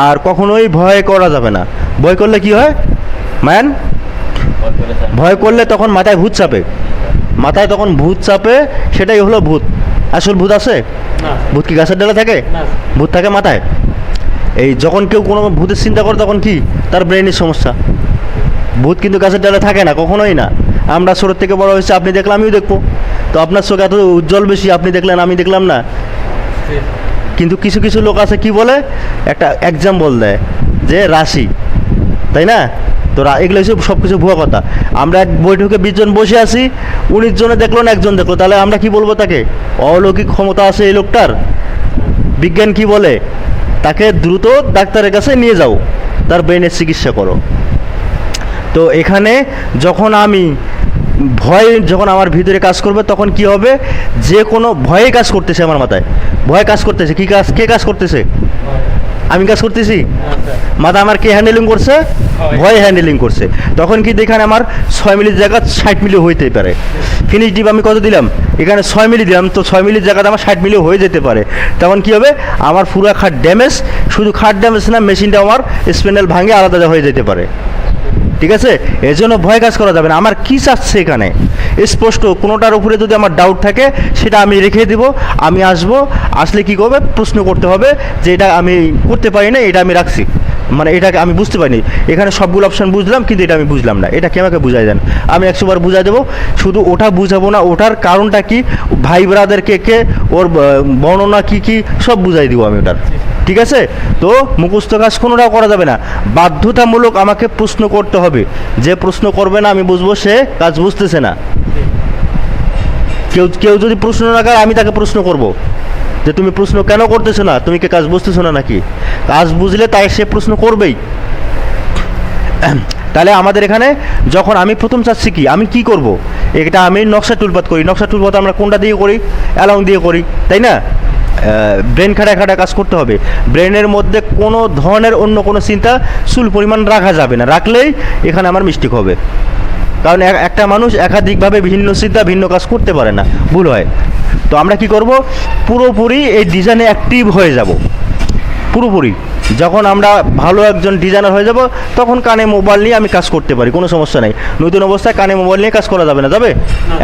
Speaker 1: আর কখনোই ভয় করা যাবে না। ভয় করলে কি হয় ম্যান? ভয় করলে তখন মাথায় ভূত চাপে, মাথায় তখন ভূত চাপে, সেটাই হলো ভূত। আসল ভূত আছে? ভূত কি গাছের ডালে থাকে? ভূত থাকে মাথায়। এই যখন কেউ কোনো ভূতের চিন্তা করে তখন কি তার ব্রেনের সমস্যা। ভূত কিন্তু গাছের ডালে থাকে না, কখনোই না। আমরা ছোটোর থেকে বড় হয়েছে, আপনি দেখলে আমিও দেখবো, তো আপনার চোখে এত উজ্জ্বল বেশি, আপনি দেখলেন আমি দেখলাম না। কিন্তু কিছু লোক আছে কি বলে, একটা এক্সাম্পল দেয় যে রাশি, তাই না? তো এগুলো হচ্ছে সব কিছু ভুয়া কথা। আমরা এক বৈঠকে 20 জন বসে আছি, 19 জনে দেখলো না, একজন দেখলো, তাহলে আমরা কি বলবো তাকে? অলৌকিক ক্ষমতা আছে এই লোকটার। বিজ্ঞান কি বলে? তাকে দ্রুত ডাক্তারের কাছে নিয়ে যাও, তার ব্রেনের চিকিৎসা করো। তো এখানে যখন আমি যখন আমার ভিতরে কাজ করবে তখন কি হবে, যে কোনো ভয়ে কাজ করতেছে আমার মাথায়, ভয় কাজ করতেছে। কি কাজ? কে কাজ করতেছে? আমি কাজ করতেছি। মাথা আমার কে হ্যান্ডেলিং করছে? ভয় হ্যান্ডেলিং করছে। তখন কি এখানে আমার 6 মিলির জায়গা 60 মিলি হইতেই পারে। ফিনিশ ডিপ আমি কত দিলাম? এখানে 6 মিলি দিলাম, তো 6 মিলির জায়গাতে আমার 60 মিলি হয়ে যেতে পারে। তখন কি হবে, আমার পুরো খাট ড্যামেজ, শুধু খাট ড্যামেজ না, মেশিনটা আমার স্প্যান্ডেল ভাঙে আলাদা হয়ে যেতে পারে, ঠিক আছে? এর জন্য ভয় কাজ করা যাবে না। আমার কী চাচ্ছে এখানে স্পষ্ট, কোনোটার উপরে যদি আমার ডাউট থাকে সেটা আমি রেখে দিব। আমি আসলে কী করবে, প্রশ্ন করতে হবে যে এটা আমি করতে পারি না, এটা আমি রাখছি, মানে এটাকে আমি বুঝতে পারিনি। এখানে সবগুলো অপশান বুঝলাম কিন্তু এটা আমি বুঝলাম না, এটা কে আমাকে বুঝাই দেন, আমি 100 বার বুঝাই দেবো। শুধু ওটা বুঝাবো না, ওটার কারণটা কি, ভাই ব্রাদার কে ওর বর্ণনা কি সব বুঝাই দিব আমি ওটার, ঠিক আছে? তো মুখস্থ কাজ কোনোটাও করা যাবে না, বাধ্যতামূলক আমাকে প্রশ্ন করতে হবে। যে প্রশ্ন করবে না আমি বুঝবো সে কাজ বুঝতেছে না। কেউ যদি প্রশ্ন না করে আমি তাকে প্রশ্ন করব যে তুমি প্রশ্ন কেন করতেছো না, তুমি কি কাজ বুঝতেছো না নাকি? কাজ বুঝলে তাই সে প্রশ্ন করবেই। তাহলে আমাদের এখানে যখন আমি প্রথম চাচ্ছি কি, আমি কি করব, এটা আমি নকশা টুলপাত করি। নকশা টুলপাত আমরা কোনটা দিয়ে করি? অ্যালং দিয়ে করি, তাই না? ব্রেন খাটা কাজ করতে হবে। ব্রেনের মধ্যে কোনো ধরনের অন্য কোনো চিন্তা চুল পরিমাণ রাখা যাবে না, রাখলেই এখানে আমার মিস্টেক হবে। কারণ একটা মানুষ একাধিকভাবে ভিন্ন চিন্তা ভিন্ন কাজ করতে পারে না, ভুল হয়। তো আমরা কি করব, পুরোপুরি এই ডিজাইনে অ্যাক্টিভ হয়ে যাব। পুরোপুরি যখন আমরা ভালো একজন ডিজাইনার হয়ে যাব তখন কানে মোবাইল নিয়ে আমি কাজ করতে পারি, কোনো সমস্যা নেই। নতুন অবস্থায় কানে মোবাইল নিয়ে কাজ করা যাবে না, যাবে?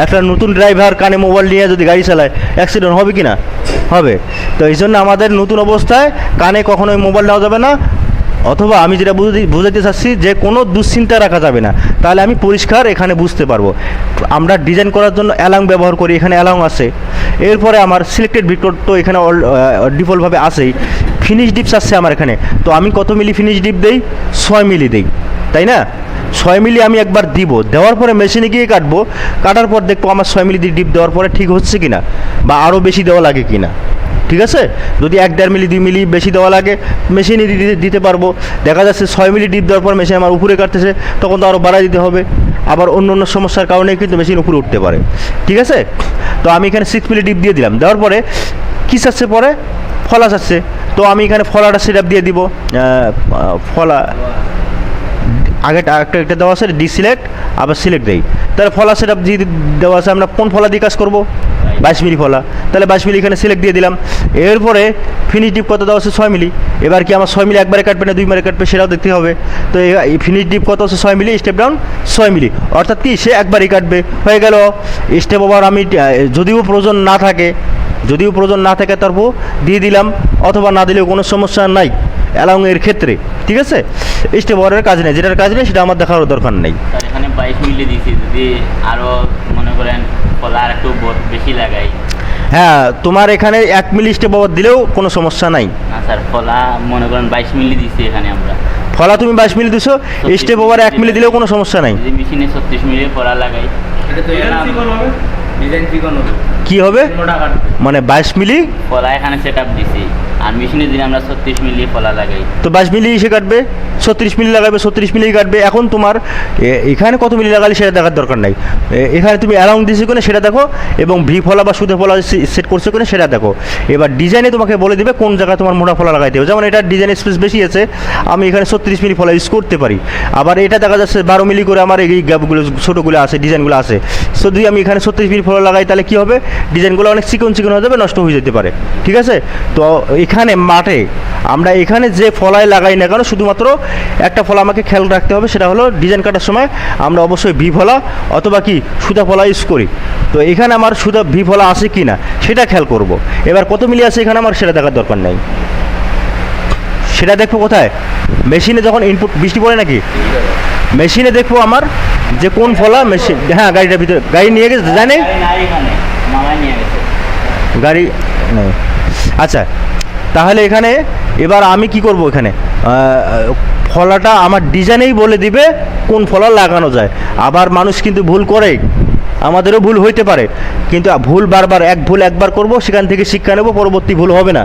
Speaker 1: একটা নতুন ড্রাইভার কানে মোবাইল নিয়ে যদি গাড়ি চালায় অ্যাক্সিডেন্ট হবে কি না? হবে। তো এই জন্য আমাদের নতুন অবস্থায় কানে কখনোই মোবাইল নেওয়া যাবে না। অথবা আমি যেটা বুঝাইতে চাচ্ছি যে কোনো দুশ্চিন্তা রাখা যাবে না, তাহলে আমি পরিষ্কার এখানে বুঝতে পারবো। আমরা ডিজাইন করার জন্য অ্যালাং ব্যবহার করি, এখানে অ্যালাং আছে। এরপরে আমার সিলেক্টেড ভিক্টর তো এখানে ডিফল্টভাবে আছেই। ফিনিশ ডিপস আসছে আমার এখানে, তো আমি কত মিলি ফিনিশ ডিপ দেই? 6 মিলি দেই, তাই না? 6 মিলি আমি একবার দিব, দেওয়ার পরে মেশিনে গিয়ে কাটবো, কাটার পর দেখবো আমার 6 মিলি ডিপ দেওয়ার পরে ঠিক হচ্ছে কিনা বা আরও বেশি দেওয়া লাগে কিনা, ঠিক আছে? যদি 1-1.5 মিলি 2 মিলি বেশি দেওয়া লাগে মেশিনে দিতে পারবো। দেখা যাচ্ছে 6 মিলি ডিপ দেওয়ার পর মেশিন আমার উপরে কাটতেছে, তখন তো আরও বাড়াই দিতে হবে। আবার অন্য সমস্যার কারণে কিন্তু মেশিন উপরে উঠতে পারে, ঠিক আছে? তো আমি এখানে 6 মিলি ডিপ দিয়ে দিলাম, দেওয়ার পরে কী চাচ্ছে, পরে ফলাস আসছে। তো আমি এখানে ফলাটা সেট দিয়ে দিব ফলা আগে একটা দেওয়া আছে ডিসিলেক্ট আবার সিলেক্ট দেই, তাহলে ফলা সেট আপ দিয়ে দেওয়া আছে, আমরা কোন ফলা দিয়ে কাজ করবো 22 মিলি ফলা, তাহলে 22 মিলি এখানে সিলেক্ট দিয়ে দিলাম। এরপরে ফিনিশ ডিপ কত দেওয়া আছে 6 মিলি, এবার কি আমার 6 মিলি একবারে কাটবে না 2 বারে কাটবে সেটাও দেখতে হবে। তো এই ফিনিশ ডিপ কত আছে 6 মিলি, স্টেপ ডাউন 6 মিলি, অর্থাৎ কি সে একবারই কাটবে, হয়ে গেল। স্টেপ ওভার আমি যদিও প্রয়োজন না থাকে তারপর দিয়ে দিলাম, অথবা না দিলেও কোনো সমস্যা নাই অ্যালাউং এর ক্ষেত্রে, ঠিক আছে। স্টেপ ওভারের কাজ নেই, যেটার কাজ নেই সেটা আমার দেখার দরকার নেই।
Speaker 2: স্যার এখানে 22 মিলি দিয়েছি, যদি আরও মনে করেন ফলা আর একটু বেশি লাগাই।
Speaker 1: হ্যাঁ, তোমার এখানে 1 মিলি স্টেপ ওভার দিলেও কোনো সমস্যা নাই।
Speaker 2: না স্যার, ফলা মনে করেন 22 মিলি দিচ্ছি এখানে আমরা।
Speaker 1: ফলা তুমি 22 মিলি দিছো, স্টেপ ওভার 1 মিলি দিলেও কোনো সমস্যা নাই।
Speaker 2: যদি মেশিনে 36 মিলি ফলা লাগাই, এটা তো ডিজাইন চিকন হবে।
Speaker 1: কি হবে মানে 22 মিলি
Speaker 2: ফলা এখানে সেট আপ দিছি, আর মেশিনে যদি আমরা 36 মিলি ফলা লাগাই
Speaker 1: তো 22 মিলি এসে কাটবে, 36 মিলি লাগাবে 36 মিলি কাটবে। এখন তোমার এখানে কত মিলি লাগালে সেটা দেখার দরকার নাই, এখানে তুমি অ্যালাউন্ড দিয়েছো কিনা সেটা দেখো, এবং ভি ফলা বা সুদে ফলা সেট করছো কিনা সেটা দেখো। এবার ডিজাইনে তোমাকে বলে দিবে কোন জায়গায় তোমার মোটা ফলা লাগাইতে হবে। যেমন এটা ডিজাইন স্পেস বেশি আছে, আমি এখানে 36 মিলি ফলা ইউজ করতে পারি। আবার এটা দেখা যাচ্ছে 12 মিলি করে আমার এই গ্যাপগুলো ছোটোগুলো আছে, ডিজাইনগুলো আছে। সো যদি আমি এখানে 36 মিলি ফলা লাগাই তাহলে কী হবে, ডিজাইনগুলো অনেক চিকন হয়ে যাবে, নষ্ট হয়ে যেতে পারে, ঠিক আছে। তো এখানে মাঠে আমরা এখানে যে ফলায় লাগাই না কেন, শুধুমাত্র একটা ফলা আমাকে খেয়াল রাখতে হবে, সেটা হলো ডিজাইন কাটার সময় আমরা অবশ্যই ভি ফলা অথবা কি সুতা ফলা ইউজ করি। তো এখানে আমার সুতা ভি ফলা আছে কি না সেটা খেয়াল করব। এবার কত মিলি আছে এখানে আমার সেটা দেখার দরকার নেই, সেটা দেখবো কোথায়, মেশিনে যখন ইনপুট বৃষ্টি পড়ে নাকি, মেশিনে দেখবো আমার যে কোন ফলা মেশিন। হ্যাঁ, গাড়িটার ভিতরে গাড়ি নিয়ে গেছে, জানে গাড়ি নেই। আচ্ছা, তাহলে এখানে এবার আমি কি করব, এখানে ফলাটা আমার ডিজাইনেই বলে দিবে কোন ফলা লাগানো যায়। আবার মানুষ কিন্তু ভুল করে, আমাদেরও ভুল হইতে পারে, কিন্তু ভুল বারবার এক ভুল একবার করব, সেখান থেকে শিক্ষা নেব, পরবর্তী ভুল হবে না।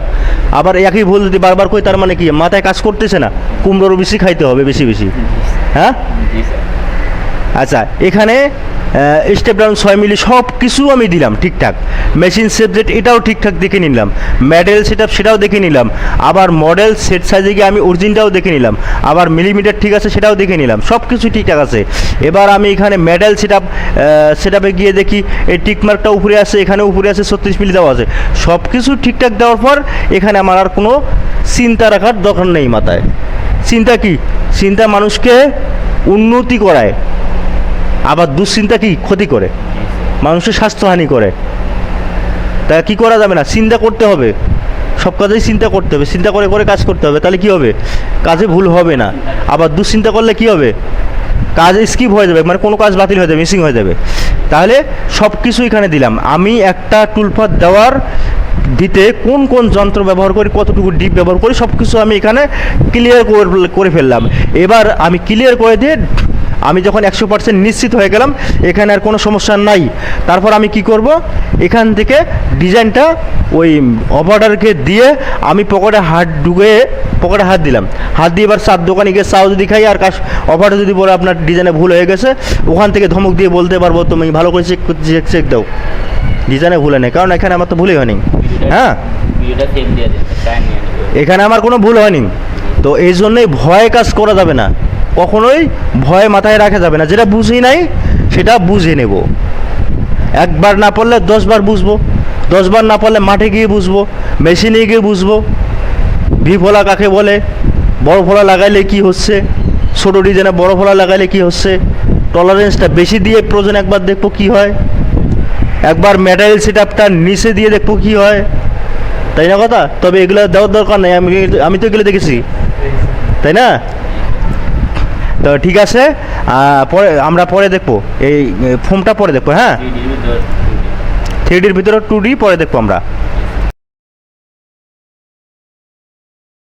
Speaker 1: আবার একই ভুল যদি বারবার করি তার মানে কি মাথায় কাজ করতেছে না, কুমড়োর বেশি খাইতে হবে বেশি। হ্যাঁ, আচ্ছা, এখানে স্টেপ ডাউন 6 মিলি সব কিছু আমি দিলাম ঠিকঠাক, মেশিন সাবজেক্ট এটাও ঠিকঠাক দেখে নিলাম, মডেল সেট আপ সেটাও দেখে নিলাম, আবার মডেল সেট সাইজে গিয়ে আমি অরিজিনটাও দেখে নিলাম, আবার মিলিমিটার ঠিক আছে সেটাও দেখে নিলাম, সব কিছু ঠিকঠাক আছে। এবার আমি এখানে মডেল সেট আপে গিয়ে দেখি এই টিকমার্কটা উপরে আছে, এখানে উপরে আছে 36 মিলি দেওয়া আছে, সব কিছু ঠিকঠাক দেওয়ার পর এখানে আমার আর কোনো চিন্তা রাখার দরকার নেই মাথায়। চিন্তা কি, চিন্তা মানুষকে উন্নতি করায়, আবার দুশ্চিন্তা কি ক্ষতি করে, মানুষের স্বাস্থ্যহানি করে। তা কি করা যাবে না, চিন্তা করতে হবে, সব কাজেই চিন্তা করতে হবে, চিন্তা করে কাজ করতে হবে, তাহলে কি হবে, কাজে ভুল হবে না। আবার দুশ্চিন্তা করলে কি হবে, কাজ স্কিপ হয়ে যাবে, মানে কোনো কাজ বাতিল হয়ে যাবে, মিসিং হয়ে যাবে। তাহলে সব কিছু এখানে দিলাম, আমি একটা টুলপাত দেওয়ার দিতে কোন যন্ত্র ব্যবহার করি, কতটুকু ডিপ ব্যবহার করি, সব কিছু আমি এখানে ক্লিয়ার করে ফেললাম। এবার আমি ক্লিয়ার করে দিয়ে আমি যখন 100% নিশ্চিত হয়ে গেলাম এখানে আর কোনো সমস্যা নাই, তারপর আমি কি করব, এখান থেকে ডিজাইনটা ওই অপারেটরকে দিয়ে আমি পকেটে হাত দিলাম, হাত দিয়ে এবার চার দোকানে গিয়ে চাও যদি খাই, আর অপারেটর যদি বলে আপনার ডিজাইনে ভুল হয়ে গেছে, ওখান থেকে ধমক দিয়ে বলতে পারবো তুমি ভালো করে চেক দাও, ডিজাইনে ভুল নেই, কারণ এখানে আমার তো ভুলই হয়নি। হ্যাঁ, এখানে আমার কোনো ভুল হয়নি। তো এই জন্যই ভয়ে কাজ করা যাবে না, কখনোই ভয় মাথায় রাখা যাবে না, যেটা বুঝি নাই সেটা বুঝে নেব। একবার না পড়লে 10 বার বুঝবো, 10 বার না পড়লে মাঠে গিয়ে বুঝবো, মেশিনে গিয়ে বুঝবো ভি ফলা কাকে বলে, বড় ফলা লাগাইলে কি হচ্ছে, ছোটো ডিজাইনে বড় ফলা লাগাইলে কি হচ্ছে, টলারেন্সটা বেশি দিয়ে প্রয়োজন একবার দেখবো কি হয়, একবার মেটারিয়াল সেট আপটা নিচে দিয়ে দেখবো কি হয়, তাই না কথা। তবে এগুলো দেওয়ার দরকার নেই, আমি তো এগুলো দেখেছি, তাই না। তো ঠিক আছে, আমরা পরে দেখবো, এই ফোমটা পরে দেখবো। হ্যাঁ, 3Dর ভিতরে 2D পরে দেখবো আমরা।